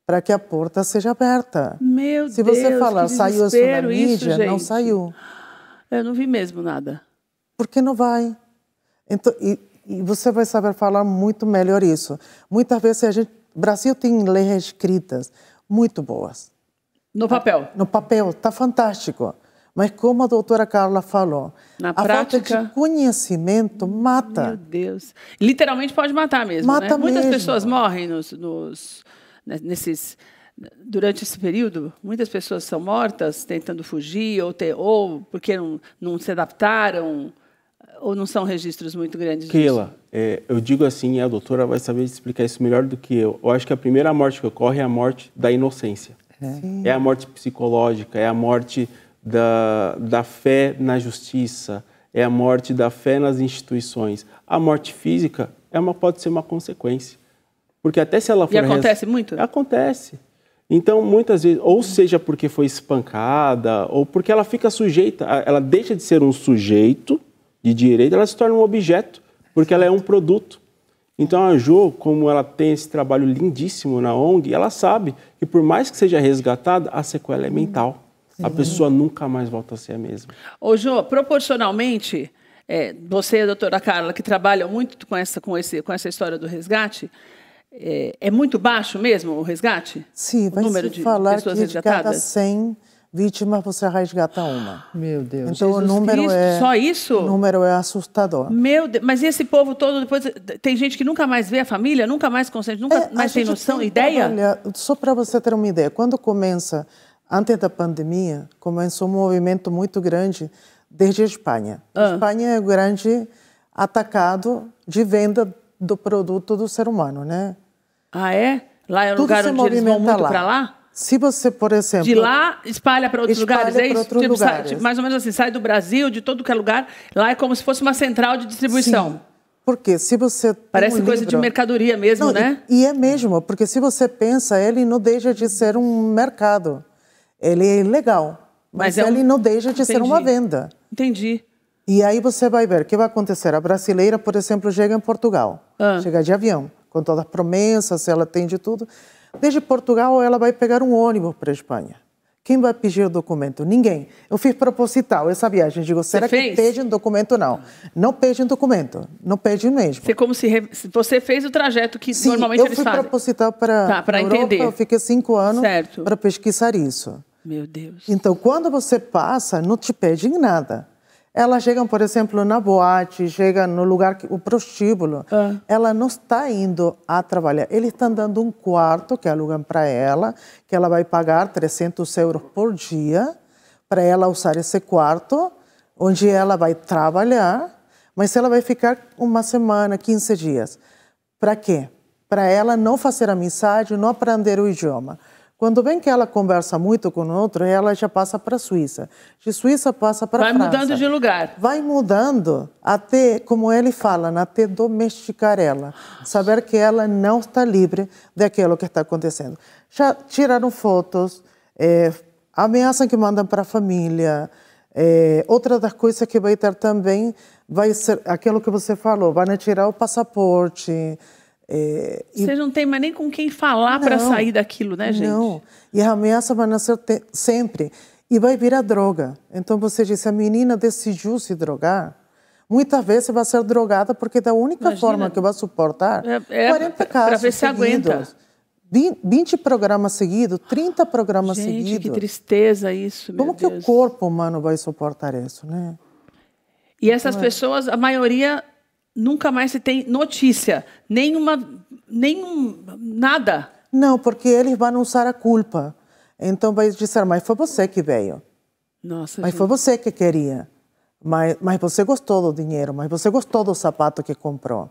para que a porta seja aberta. Meu Deus, se você falar, saiu isso na mídia, isso, não saiu. Eu não vi mesmo nada. Por que não vai? Então, e você vai saber falar muito melhor isso. Muitas vezes o Brasil tem leis escritas muito boas. No papel? No papel, está fantástico. Mas como a doutora Carla falou, na prática, falta de conhecimento mata. Meu Deus. Literalmente pode matar mesmo, mata né? Muitas mesmo. pessoas morrem durante esse período. Muitas pessoas são mortas tentando fugir ou porque não se adaptaram. Ou não são registros muito grandes disso? Keila, eu digo assim, e a doutora vai saber explicar isso melhor do que eu. Eu acho que a primeira morte que ocorre é a morte da inocência. É a morte psicológica, é a morte da fé na justiça, é a morte da fé nas instituições. A morte física pode ser uma consequência. Porque até se ela for... E acontece muito? Acontece. Então, muitas vezes, ou seja porque foi espancada, ou porque ela fica sujeita, ela deixa de ser um sujeito de direito, ela se torna um objeto, porque ela é um produto. Então, a Jo, como ela tem esse trabalho lindíssimo na ONG, ela sabe que, por mais que seja resgatada, a sequela é mental. A pessoa nunca mais volta a ser a mesma. Ô, Jo, proporcionalmente, você e a doutora Carla, que trabalham muito com essa história do resgate, é muito baixo mesmo o resgate? Sim, vai número se de falar pessoas que de cada resgatadas? 100 vítimas você resgata uma. Meu Deus. Então Jesus o número Cristo, só isso? O número é assustador. Meu Deus, mas e esse povo todo depois tem gente que nunca mais vê a família, nunca mais consente, nunca mais tem noção, ideia? Olha, só para você ter uma ideia, quando começa, antes da pandemia, começou um movimento muito grande desde a Espanha. A Espanha é o grande atacado de venda do produto do ser humano, né? Ah, é? Lá é o lugar onde eles vão muito para lá? Se você, por exemplo... De lá, espalha para outros lugares, é isso? Outros lugares. Mais ou menos assim, sai do Brasil, de todo que é lugar, lá é como se fosse uma central de distribuição. Sim, porque se você... Parece coisa de mercadoria mesmo, né? E é mesmo, porque se você pensa, ele não deixa de ser um mercado. Ele é ilegal, mas ele não deixa de ser uma venda. Entendi. E aí você vai ver o que vai acontecer. A brasileira, por exemplo, chega em Portugal, chega de avião, com todas as promessas, ela tem de tudo. Desde Portugal, ela vai pegar um ônibus para a Espanha. Quem vai pedir o documento? Ninguém. Eu fiz proposital essa viagem. Digo, será que pedem documento? Não. Não pedem documento. Não pedem mesmo. Você fez o trajeto que normalmente eles fazem. Eu fui proposital para entender. Eu fiquei 5 anos para pesquisar isso. Meu Deus. Então, quando você passa, não te pedem nada. Elas chegam, por exemplo, na boate, chegam no lugar, o prostíbulo. Ela não está indo a trabalhar. Eles estão dando um quarto que alugam para ela, que ela vai pagar 300 euros por dia para ela usar esse quarto, onde ela vai trabalhar, mas ela vai ficar uma semana, 15 dias. Para quê? Para ela não fazer amizade, não aprender o idioma. Quando vem que ela conversa muito com o outro, ela já passa para a Suíça. De Suíça passa para a França. Vai mudando de lugar. Vai mudando até, como ele fala, até domesticar ela. Saber que ela não está livre daquilo que está acontecendo. Já tiraram fotos, ameaçam que mandam para a família. Outra das coisas que vai ter também vai ser aquilo que você falou, vai tirar o passaporte. Você não tem mais nem com quem falar para sair daquilo, né, gente? Não, e a ameaça vai nascer sempre. E vai virar droga. Então você diz, a menina decidiu se drogar, muitas vezes vai ser drogada porque da única forma que vai suportar 40 casos para ver se aguenta. 20 programas seguidos, 30 programas seguidos. Gente, que tristeza isso, meu Como que o corpo humano vai suportar isso, né? E essas pessoas, a maioria, nunca mais se tem notícia, nada. Não, porque eles vão usar a culpa. Então vai dizer, mas foi você que veio. Nossa, mas foi você que queria. Mas você gostou do dinheiro, mas você gostou do sapato que comprou.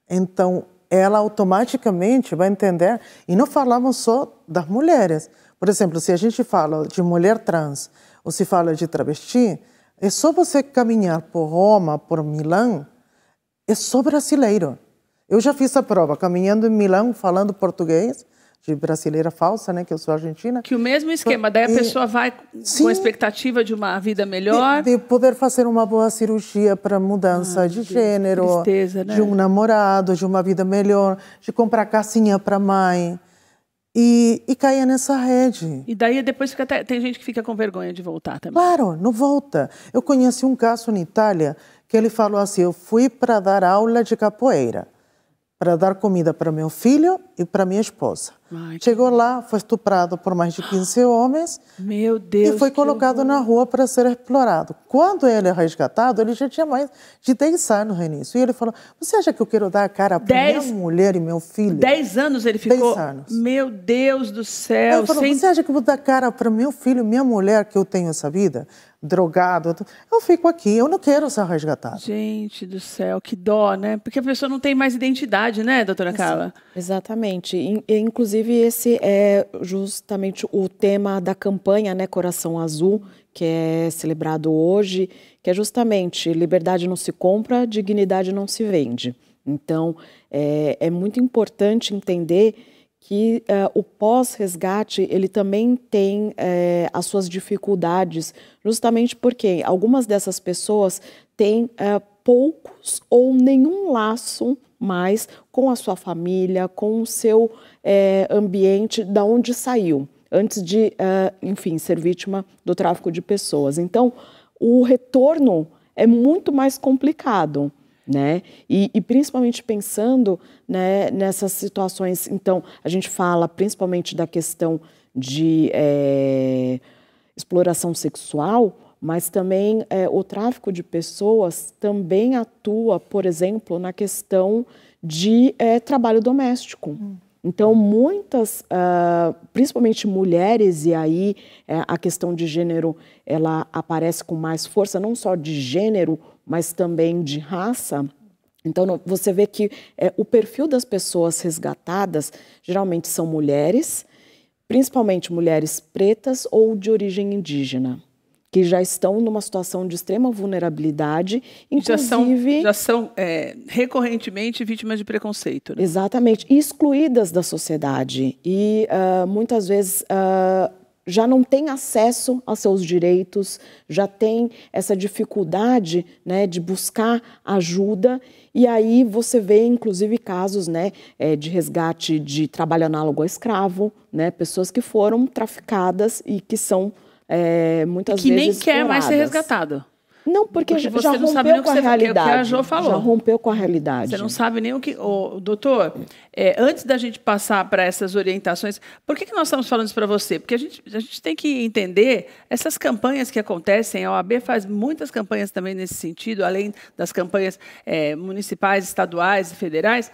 Então, ela automaticamente vai entender. E não falamos só das mulheres. Por exemplo, se a gente fala de mulher trans, ou se fala de travesti, é só você caminhar por Roma, por Milão, é só brasileiro. Eu já fiz a prova, caminhando em Milão, falando português, de brasileira falsa, né, que eu sou argentina. Que o mesmo esquema, daí a pessoa vai com a expectativa de uma vida melhor. De poder fazer uma boa cirurgia para mudança de gênero, tristeza, né? De um namorado, de uma vida melhor, de comprar casinha para a mãe. E caia nessa rede. E daí depois tem gente que fica com vergonha de voltar também. Claro, não volta. Eu conheci um caso na Itália que ele falou assim, eu fui para dar aula de capoeira, para dar comida para meu filho e para minha esposa. Chegou lá, foi estuprado por mais de 15 homens. Meu Deus. E foi colocado na rua para ser explorado. Quando ele é resgatado, ele já tinha mais de 10 anos no início. E ele falou, você acha que eu quero dar a cara para minha mulher e meu filho? 10 anos ele ficou? 10 anos. Meu Deus do céu. Ele falou, você acha que eu vou dar cara para meu filho e minha mulher, que eu tenho essa vida? Drogado. Eu fico aqui, eu não quero ser resgatado. Gente do céu, que dó, né? Porque a pessoa não tem mais identidade, né, doutora Carla? Exatamente. Inclusive, esse é justamente o tema da campanha, né, Coração Azul, que é celebrado hoje, que é justamente liberdade não se compra, dignidade não se vende. Então, é muito importante entender que o pós-resgate ele também tem as suas dificuldades, justamente porque algumas dessas pessoas têm poucos ou nenhum laço mais com a sua família, com o seu ambiente da onde saiu, antes de, enfim, ser vítima do tráfico de pessoas. Então, o retorno é muito mais complicado, né? E principalmente pensando, né, nessas situações, então, a gente fala principalmente da questão de exploração sexual, mas também o tráfico de pessoas também atua, por exemplo, na questão de trabalho doméstico. Então, muitas, principalmente mulheres, e aí a questão de gênero ela aparece com mais força, não só de gênero, mas também de raça. Então, você vê que o perfil das pessoas resgatadas geralmente são mulheres, principalmente mulheres pretas ou de origem indígena, que já estão numa situação de extrema vulnerabilidade, inclusive... Já são recorrentemente vítimas de preconceito. Né? Exatamente, e excluídas da sociedade. E muitas vezes já não têm acesso aos seus direitos, já tem essa dificuldade, né, de buscar ajuda. E aí você vê, inclusive, casos, né, de resgate de trabalho análogo ao escravo, né, pessoas que foram traficadas e que são... muitas vezes nem quer mais ser resgatado. Não, porque você já não sabe nem rompeu com a realidade. O que a Jo falou. Já rompeu com a realidade. Você não sabe nem o que... doutor, antes da gente passar para essas orientações, por que nós estamos falando isso para você? Porque a gente tem que entender essas campanhas que acontecem, a OAB faz muitas campanhas também nesse sentido, além das campanhas municipais, estaduais e federais,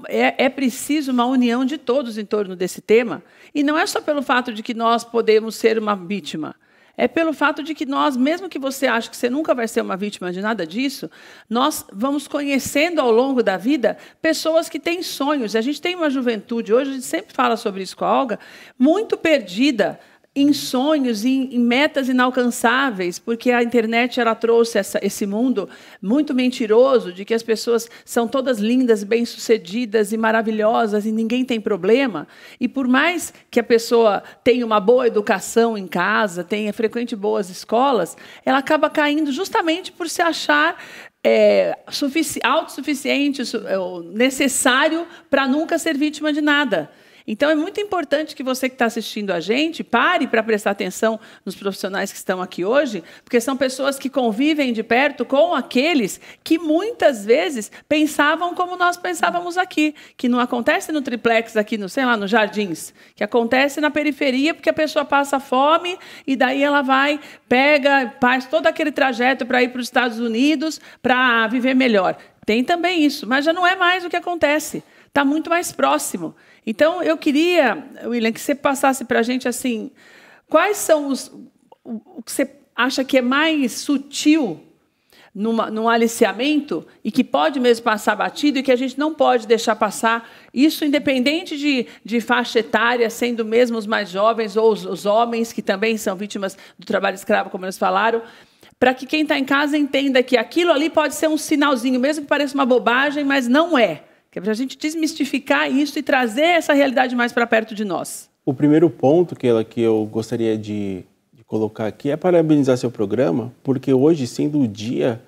é preciso uma união de todos em torno desse tema, e não é só pelo fato de que nós podemos ser uma vítima, é pelo fato de que nós, mesmo que você ache que você nunca vai ser uma vítima de nada disso, nós vamos conhecendo ao longo da vida pessoas que têm sonhos. A gente tem uma juventude, hoje a gente sempre fala sobre isso com a Olga, muito perdida em sonhos, em metas inalcançáveis, porque a internet ela trouxe esse mundo muito mentiroso, de que as pessoas são todas lindas, bem-sucedidas e maravilhosas e ninguém tem problema. E por mais que a pessoa tenha uma boa educação em casa, frequente boas escolas, ela acaba caindo justamente por se achar autossuficiente, necessário para nunca ser vítima de nada. Então, é muito importante que você que está assistindo a gente pare para prestar atenção nos profissionais que estão aqui hoje, porque são pessoas que convivem de perto com aqueles que muitas vezes pensavam como nós pensávamos aqui, que não acontece no triplex aqui, sei lá, nos Jardins, que acontece na periferia porque a pessoa passa fome e daí ela vai, faz todo aquele trajeto para ir para os Estados Unidos para viver melhor. Tem também isso, mas já não é mais o que acontece. Está muito mais próximo. Então, eu queria, William, que você passasse para a gente assim, quais são o que você acha que é mais sutil num aliciamento e que pode mesmo passar batido e que a gente não pode deixar passar, isso independente de faixa etária, sendo mesmo os mais jovens ou os homens que também são vítimas do trabalho escravo, como eles falaram, para que quem está em casa entenda que aquilo ali pode ser um sinalzinho, mesmo que pareça uma bobagem, mas não é. Que é para a gente desmistificar isso e trazer essa realidade mais para perto de nós. O primeiro ponto que eu gostaria de colocar aqui é parabenizar seu programa, porque hoje, sendo o Dia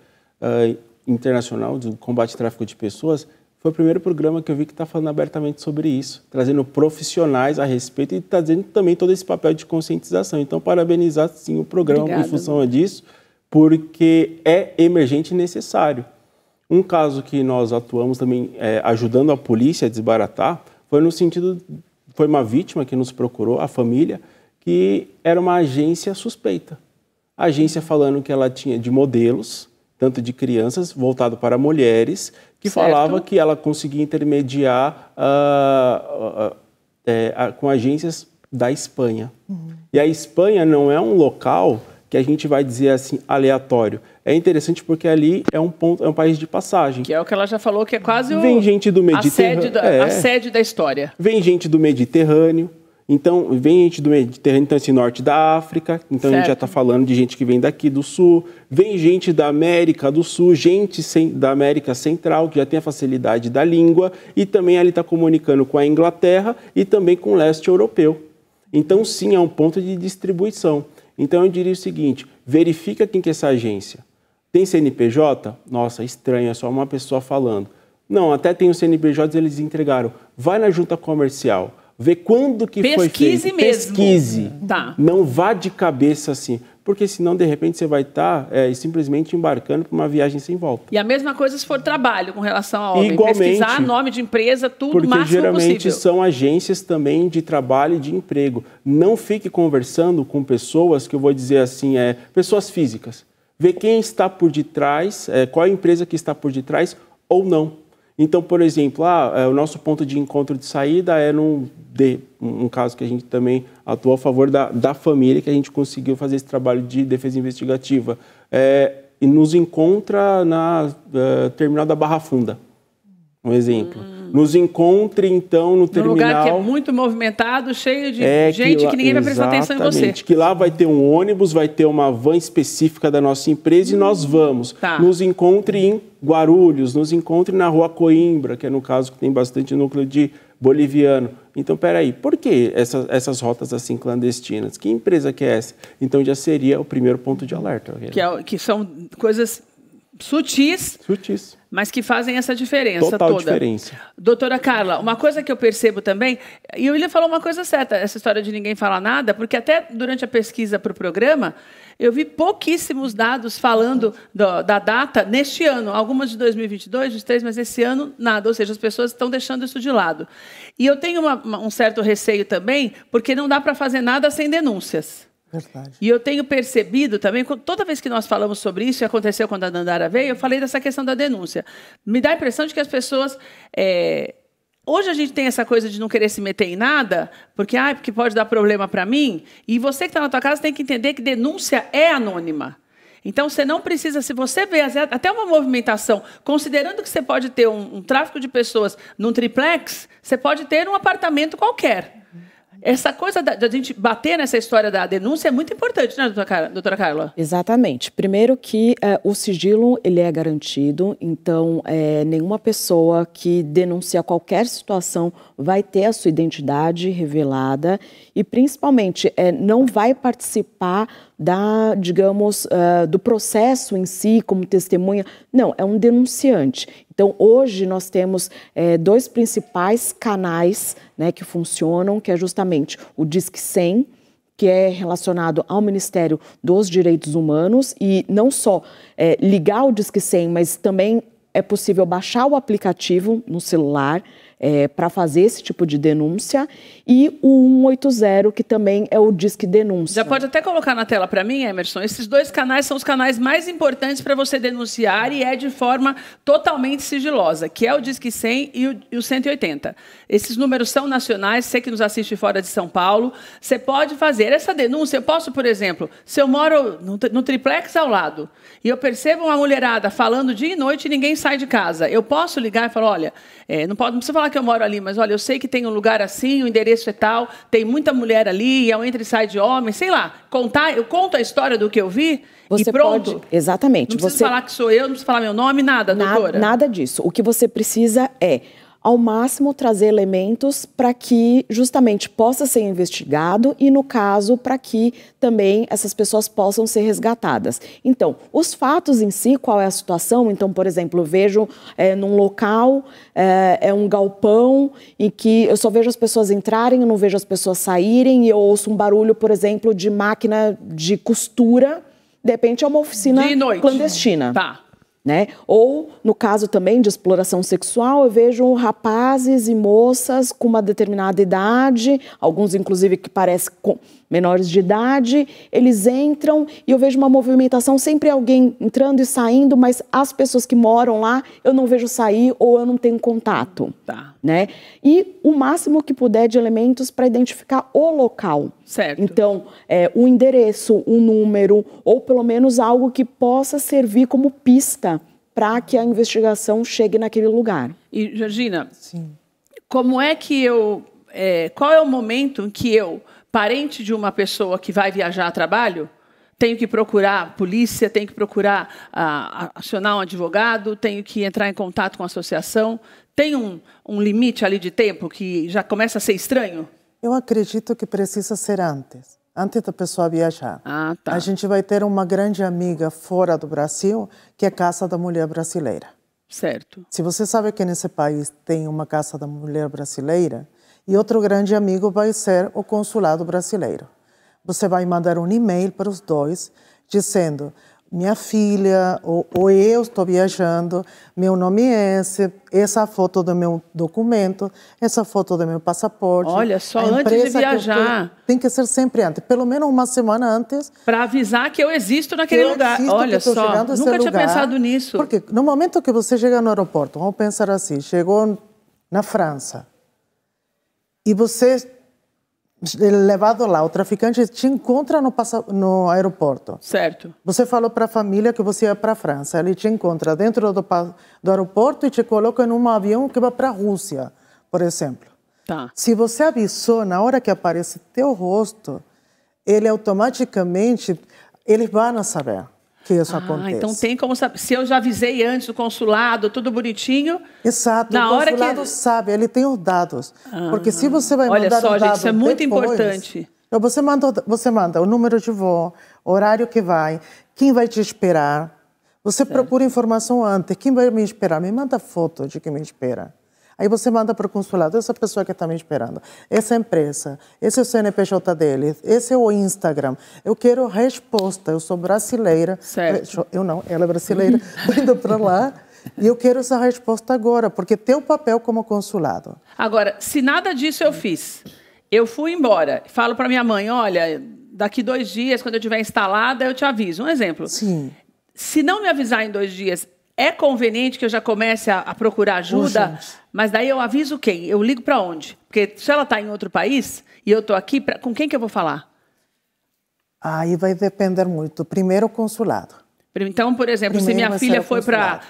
Internacional do Combate ao Tráfico de Pessoas, foi o primeiro programa que eu vi que está falando abertamente sobre isso, trazendo profissionais a respeito e trazendo também todo esse papel de conscientização. Então, parabenizar, sim, o programa. Obrigada. Em função disso, porque é emergente e necessário. Um caso que nós atuamos também ajudando a polícia a desbaratar foi no sentido, foi uma vítima que nos procurou, a família, que era uma agência suspeita. A agência falando que ela tinha de modelos, tanto de crianças, voltado para mulheres, que certo. Falava que ela conseguia intermediar com agências da Espanha. E a Espanha não é um local que a gente vai dizer assim, aleatório. É interessante porque ali é um país de passagem. Que é o que ela já falou, que é quase Vem gente do Mediterrâneo. A sede da história. Vem gente do Mediterrâneo. Então, vem gente do Mediterrâneo, então esse norte da África. Então, certo. A gente já está falando de gente que vem daqui do Sul. Vem gente da América do Sul, gente da América Central, que já tem a facilidade da língua. E também ali está comunicando com a Inglaterra e também com o leste europeu. Então, sim, é um ponto de distribuição. Então, eu diria o seguinte, verifica quem que é essa agência. Tem CNPJ? Nossa, estranho, é só uma pessoa falando. Não, até tem o CNPJ, eles entregaram. Vai na junta comercial, vê quando que foi feito. Pesquise mesmo. Pesquise. Tá. Não vá de cabeça assim, porque senão, de repente, você vai estar simplesmente embarcando para uma viagem sem volta. E a mesma coisa se for trabalho com relação ao homem. Igualmente, pesquisar nome de empresa, tudo o máximo porque geralmente possível. São agências também de trabalho e de emprego. Não fique conversando com pessoas que eu vou dizer assim, pessoas físicas. Vê quem está por detrás, qual é a empresa que está por detrás ou não. Então, por exemplo, o nosso ponto de encontro de saída é um caso que a gente também atuou a favor da família, que a gente conseguiu fazer esse trabalho de defesa investigativa. E nos encontra na terminal da Barra Funda, um exemplo. Nos encontre, então, no terminal... Um lugar que é muito movimentado, cheio de gente que ninguém vai prestar atenção em você. Que lá vai ter um ônibus, vai ter uma van específica da nossa empresa e nós vamos. Tá. Nos encontre em Guarulhos, nos encontre na Rua Coimbra, que é no caso que tem bastante núcleo de boliviano. Então, peraí, por que essas rotas assim clandestinas? Que empresa que é essa? Então, já seria o primeiro ponto de alerta. Que são coisas sutis, mas que fazem essa diferença Total toda. Diferença. Doutora Carla, uma coisa que eu percebo também, e o William falou uma coisa certa, essa história de ninguém falar nada, porque até durante a pesquisa para o programa, eu vi pouquíssimos dados falando da data neste ano, algumas de 2022, 2023, mas esse ano nada, ou seja, as pessoas estão deixando isso de lado. E eu tenho um certo receio também, porque não dá para fazer nada sem denúncias. Verdade. E eu tenho percebido também, toda vez que nós falamos sobre isso, e aconteceu quando a Dandara veio, eu falei dessa questão da denúncia. Me dá a impressão de que as pessoas... Hoje a gente tem essa coisa de não querer se meter em nada, porque pode dar problema para mim. E você que está na tua casa tem que entender que denúncia é anônima. Então, você não precisa, se você vê até uma movimentação, considerando que você pode ter um tráfico de pessoas num triplex, você pode ter num apartamento qualquer. Essa coisa da gente bater nessa história da denúncia é muito importante, né, doutora Carla? Exatamente. Primeiro que o sigilo ele é garantido, então nenhuma pessoa que denuncia qualquer situação vai ter a sua identidade revelada e, principalmente, não vai participar do processo em si como testemunha. Não, é um denunciante. Então, hoje nós temos 2 principais canais, né, que funcionam, que é justamente o Disque 100, que é relacionado ao Ministério dos Direitos Humanos, e não só ligar o Disque 100, mas também é possível baixar o aplicativo no celular para fazer esse tipo de denúncia, e o 180, que também é o Disque Denúncia. Já pode até colocar na tela para mim, Emerson, esses 2 canais são os canais mais importantes para você denunciar e de forma totalmente sigilosa, que é o Disque 100 e o 180. Esses números são nacionais, você que nos assiste fora de São Paulo, você pode fazer essa denúncia. Eu posso, por exemplo, se eu moro no triplex ao lado e eu percebo uma mulherada falando dia e noite e ninguém sai de casa, eu posso ligar e falar, olha, não precisa falar que eu moro ali, mas olha, eu sei que tem um lugar assim, o endereço é tal, tem muita mulher ali, e é um entra e sai de homem, sei lá, eu conto a história do que eu vi você e pronto. Pode, exatamente. Não precisa falar que sou eu, não precisa falar meu nome, nada, doutora? Nada disso. O que você precisa ao máximo, trazer elementos para que justamente possa ser investigado e, no caso, para que também essas pessoas possam ser resgatadas. Então, os fatos em si, qual é a situação? Então, por exemplo, eu vejo num local, um galpão em que eu só vejo as pessoas entrarem, eu não vejo as pessoas saírem, e eu ouço um barulho, por exemplo, de máquina de costura, de repente é uma oficina clandestina. Tá. Né? Ou, no caso também de exploração sexual, eu vejo rapazes e moças com uma determinada idade, alguns inclusive que parecem menores de idade, eles entram e eu vejo uma movimentação, sempre alguém entrando e saindo, mas as pessoas que moram lá eu não vejo sair ou eu não tenho contato. Tá. Né? E o máximo que puder de elementos para identificar o local. Certo. Então, um endereço, um número, ou pelo menos algo que possa servir como pista para que a investigação chegue naquele lugar. E, Georgina, Sim. Como é que qual é o momento em que eu, parente de uma pessoa que vai viajar a trabalho, tenho que procurar a polícia, tenho que procurar acionar um advogado, tenho que entrar em contato com a associação? Tem um limite ali de tempo que já começa a ser estranho? Eu acredito que precisa ser antes da pessoa viajar. Ah, tá. A gente vai ter uma grande amiga fora do Brasil, que é a Casa da Mulher Brasileira. Certo. Se você sabe que nesse país tem uma Casa da Mulher Brasileira, e outro grande amigo vai ser o Consulado Brasileiro. Você vai mandar um e-mail para os dois, dizendo: minha filha, ou eu estou viajando, meu nome é esse, essa foto do meu documento, essa foto do meu passaporte. Olha, só antes de viajar. Tem que ser sempre antes, pelo menos uma semana antes. Para avisar que eu existo naquele lugar. Olha só, nunca tinha pensado nisso. Porque no momento que você chega no aeroporto, vamos pensar assim, chegou na França, e você levado lá, o traficante te encontra no aeroporto. Certo. Você falou para a família que você ia para a França. Ele te encontra dentro do aeroporto e te coloca em um avião que vai para a Rússia, por exemplo. Tá. Se você avisou na hora que aparece teu rosto, ele automaticamente, eles vão saber que isso acontece. Então tem como saber. Se eu já avisei antes do consulado, tudo bonitinho. Exato, na o hora consulado sabe, ele tem os dados. Porque se você vai olha mandar só, um dado gente, isso é muito depois, importante. Então você manda o número de voo, horário que vai, quem vai te esperar. Você procura informação antes. Quem vai me esperar? Me manda foto de quem me espera. Aí você manda para o consulado, essa pessoa que está me esperando, essa empresa, esse é o CNPJ dele, esse é o Instagram. Eu quero resposta, eu sou brasileira. Certo. Eu não, ela é brasileira, estou indo para lá. E eu quero essa resposta agora, porque tem o papel como consulado. Agora, se nada disso eu fiz, eu fui embora, falo para minha mãe, olha, daqui 2 dias, quando eu estiver instalada, eu te aviso. Um exemplo. Sim. Se não me avisar em 2 dias, é conveniente que eu já comece a procurar ajuda? Urgente. Mas daí eu aviso quem? Eu ligo para onde? Porque se ela está em outro país e eu estou aqui, com quem que eu vou falar? Aí vai depender muito. Primeiro, o consulado. Então, por exemplo, Primeiro se minha filha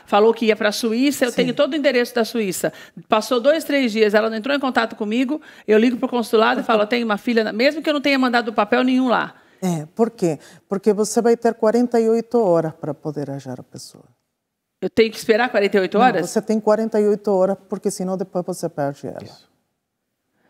falou que ia para a Suíça, eu Sim. tenho todo o endereço da Suíça. Passou 2, 3 dias, ela não entrou em contato comigo, eu ligo para o consulado e falo, eu tenho uma filha, mesmo que eu não tenha mandado papel nenhum lá. Por quê? Porque você vai ter 48 horas para poder achar a pessoa. Eu tenho que esperar 48 horas? Não, você tem 48 horas, porque senão depois você perde ela.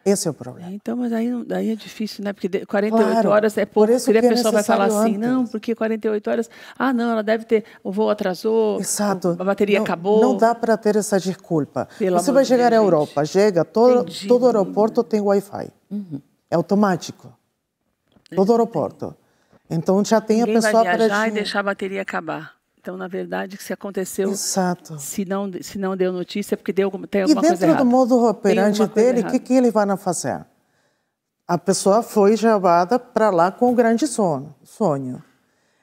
Esse é o problema. Então, mas daí é difícil, né? Porque 48 Claro, horas é pouco. por isso Porque a que é pessoa vai falar assim, necessário não, antes. porque 48 horas... Ah, não, ela deve ter... O voo atrasou, Exato. a bateria Não, acabou. Não dá para ter essa desculpa. Pelo Você amor vai de chegar à Deus, Europa, chega, Entendi. todo aeroporto tem Wi-Fi. É automático. Todo aeroporto. Então já tem Ninguém a pessoa vai viajar para e deixar a bateria acabar. Então, na verdade, se aconteceu... Exato. Se não deu notícia, é porque tem alguma E coisa dentro errada. do modo operante Tem alguma coisa dele, o errada. que ele vai fazer? A pessoa foi levada para lá com um grande sonho.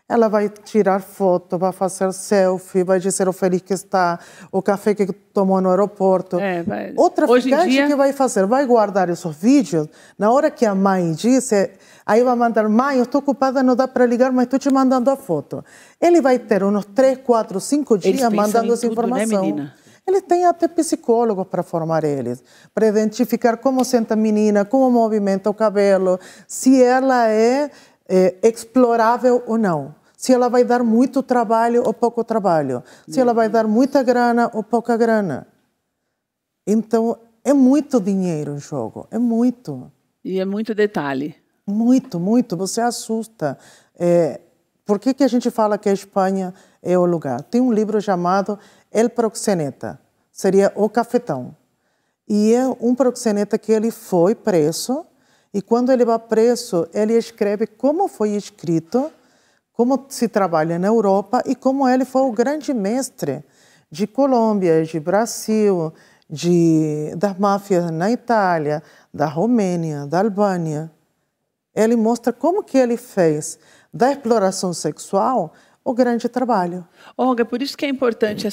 Ela vai tirar foto, vai fazer selfie, vai dizer o feliz que está, o café que tomou no aeroporto. O traficante que vai fazer? Vai guardar esses vídeos. Na hora que a mãe disse, aí vai mandar, mãe, eu estou ocupada, não dá para ligar, mas estou te mandando a foto. Ele vai ter uns 3, 4, 5 dias mandando essa informação. Né, menina? Ele tem até psicólogos para formar eles, para identificar como senta a menina, como movimenta o cabelo, se ela é explorável ou não, se ela vai dar muito trabalho ou pouco trabalho, se ela vai dar muita grana ou pouca grana. Então, é muito dinheiro em jogo, é muito. E é muito detalhe. Muito, muito, você assusta. Por que a gente fala que a Espanha é o lugar? Tem um livro chamado El Proxeneta, seria o cafetão. E é um proxeneta que ele foi preso, e quando ele vai preso, ele escreve como foi escrito, como se trabalha na Europa e como ele foi o grande mestre de Colômbia, de Brasil, das máfias na Itália, da Romênia, da Albânia. Ele mostra como que ele fez da exploração sexual o grande trabalho. Olga, por isso que é importante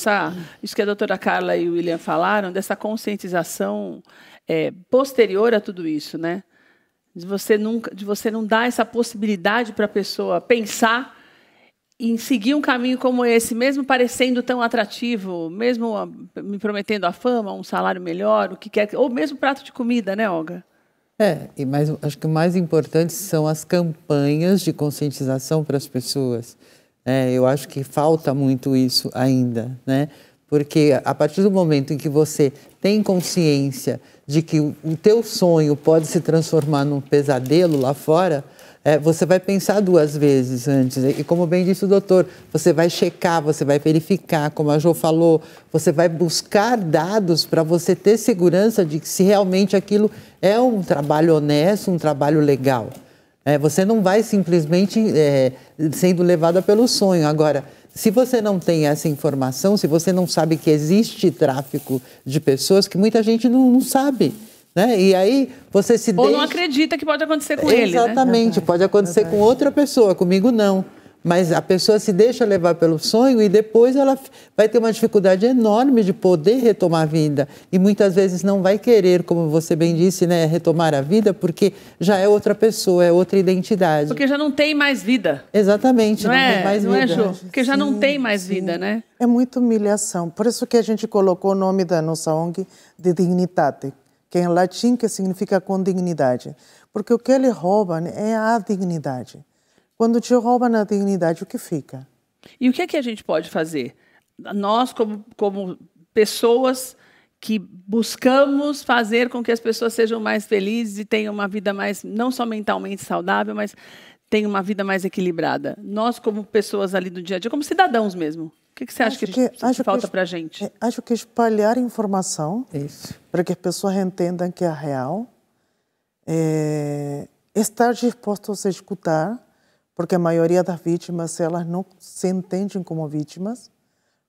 isso que a doutora Carla e o William falaram, dessa conscientização posterior a tudo isso, né? De você não dar essa possibilidade para a pessoa pensar em seguir um caminho como esse, mesmo parecendo tão atrativo, mesmo me prometendo a fama, um salário melhor, o que quer, ou mesmo prato de comida, né, Olga? Mas acho que o mais importante são as campanhas de conscientização para as pessoas. Eu acho que falta muito isso ainda, né? Porque a partir do momento em que você tem consciência de que o teu sonho pode se transformar num pesadelo lá fora, você vai pensar 2 vezes antes. E como bem disse o doutor, você vai checar, você vai verificar, como a Jo falou, você vai buscar dados para você ter segurança de que se realmente aquilo é um trabalho honesto, um trabalho legal. Você não vai simplesmente sendo levada pelo sonho. Agora, se você não tem essa informação, se você não sabe que existe tráfico de pessoas, que muita gente não sabe, né? E aí você se Ou não acredita que pode acontecer com ele, né? Exatamente, pode acontecer com outra pessoa, comigo não. Mas a pessoa se deixa levar pelo sonho e depois ela vai ter uma dificuldade enorme de poder retomar a vida. E muitas vezes não vai querer, como você bem disse, né, retomar a vida, porque já é outra pessoa, é outra identidade. Porque já não tem mais vida. Exatamente, não tem mais vida. Não é, Jô? Porque já não tem mais vida, né? É muita humilhação. Por isso que a gente colocou o nome da nossa ONG de Dignitate, que é em latim que significa com dignidade. Porque o que ele rouba é a dignidade. Quando te rouba na dignidade, o que fica? E o que é que a gente pode fazer? Nós, como pessoas que buscamos fazer com que as pessoas sejam mais felizes e tenham uma vida mais, não só mentalmente saudável, mas tenham uma vida mais equilibrada. Nós, como pessoas ali do dia a dia, como cidadãos mesmo, que você acha que falta para a gente? Acho que espalhar informação Isso. para que as pessoas entendam que é real. Estar dispostos a escutar, porque a maioria das vítimas, elas não se entendem como vítimas,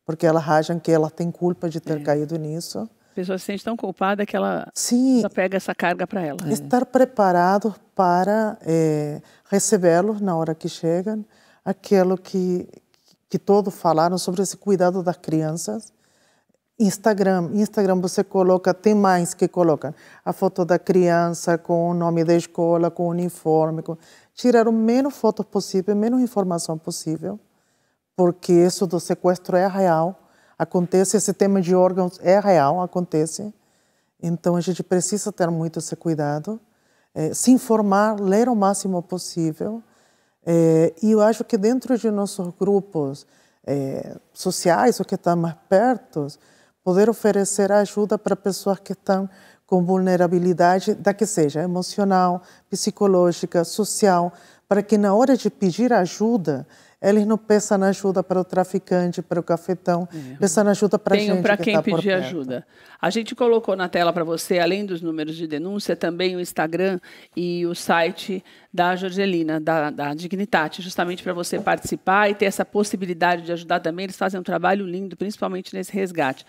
porque elas acham que elas têm culpa de ter caído nisso. A pessoa se sente tão culpada que ela só pega essa carga para ela. Estar preparados para recebê-los na hora que chegam, aquilo que todos falaram sobre esse cuidado das crianças. Instagram você coloca, tem mais que coloca a foto da criança com o nome da escola, com o uniforme, tirar o menos fotos possível, menos informação possível, porque isso do sequestro é real, acontece, esse tema de órgãos é real, acontece. Então a gente precisa ter muito esse cuidado, se informar, ler o máximo possível. E eu acho que dentro de nossos grupos sociais, ou que estão mais perto, poder oferecer ajuda para pessoas que estão com vulnerabilidade, da que seja emocional, psicológica, social, para que na hora de pedir ajuda, eles não peçam ajuda para o traficante, para o cafetão, peçam ajuda para a gente que está por perto. Tenham para quem pedir ajuda. A gente colocou na tela para você, além dos números de denúncia, também o Instagram e o site da Jorgelina, da Dignitate, justamente para você participar e ter essa possibilidade de ajudar também. Eles fazem um trabalho lindo, principalmente nesse resgate.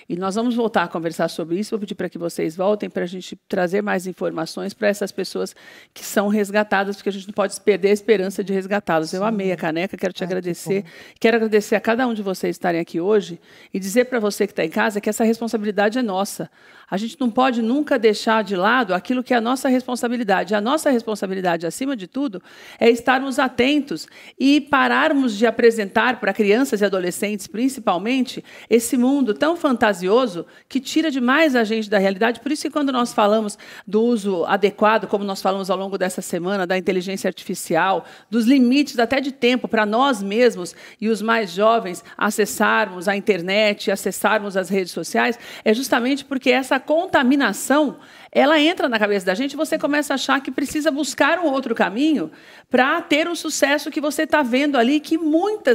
E nós vamos voltar a conversar sobre isso. Vou pedir para que vocês voltem para a gente trazer mais informações para essas pessoas que são resgatadas, porque a gente não pode perder a esperança de resgatá-los. Eu amei a caneca, quero te agradecer. Quero agradecer a cada um de vocês estarem aqui hoje e dizer para você que está em casa que essa responsabilidade é nossa. A gente não pode nunca deixar de lado aquilo que é a nossa responsabilidade. A nossa responsabilidade, acima de tudo, é estarmos atentos e pararmos de apresentar para crianças e adolescentes, principalmente, esse mundo tão fantasioso que tira demais a gente da realidade. Por isso que quando nós falamos do uso adequado, como nós falamos ao longo dessa semana, da inteligência artificial, dos limites até de tempo para nós mesmos e os mais jovens acessarmos a internet, acessarmos as redes sociais, é justamente porque essa contaminação, ela entra na cabeça da gente e você começa a achar que precisa buscar um outro caminho para ter o sucesso que você está vendo ali, que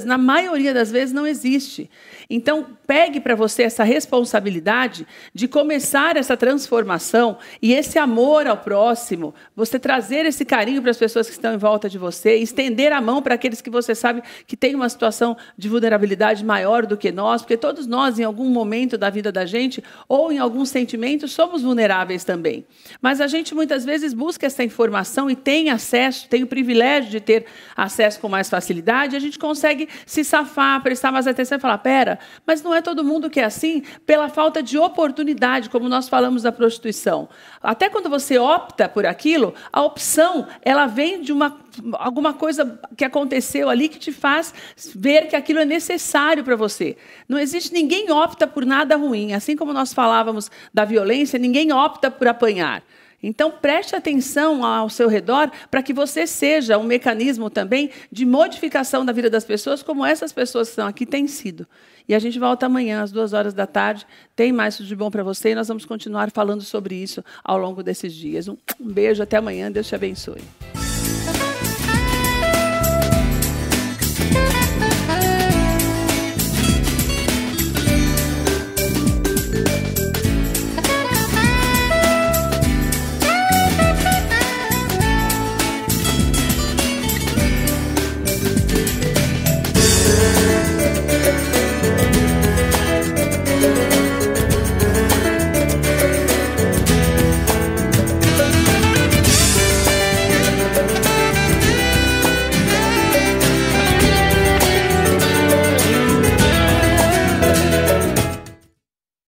na maioria das vezes, não existe. Então, pegue para você essa responsabilidade de começar essa transformação e esse amor ao próximo, você trazer esse carinho para as pessoas que estão em volta de você, estender a mão para aqueles que você sabe que tem uma situação de vulnerabilidade maior do que nós, porque todos nós, em algum momento da vida da gente, ou em algum sentimento, somos vulneráveis também. Mas a gente muitas vezes busca essa informação e tem acesso, tem o privilégio de ter acesso com mais facilidade, e a gente consegue se safar, prestar mais atenção e falar, pera, mas não é todo mundo que é assim, pela falta de oportunidade, como nós falamos da prostituição. Até quando você opta por aquilo, a opção, ela vem de alguma coisa que aconteceu ali que te faz ver que aquilo é necessário para você. Não existe, ninguém opta por nada ruim. Assim como nós falávamos da violência, ninguém opta por apanhar. Então, preste atenção ao seu redor para que você seja um mecanismo também de modificação da vida das pessoas, como essas pessoas que estão aqui têm sido. E a gente volta amanhã, às 14h. Tem mais Tudo de Bom para você e nós vamos continuar falando sobre isso ao longo desses dias. Um beijo, até amanhã. Deus te abençoe.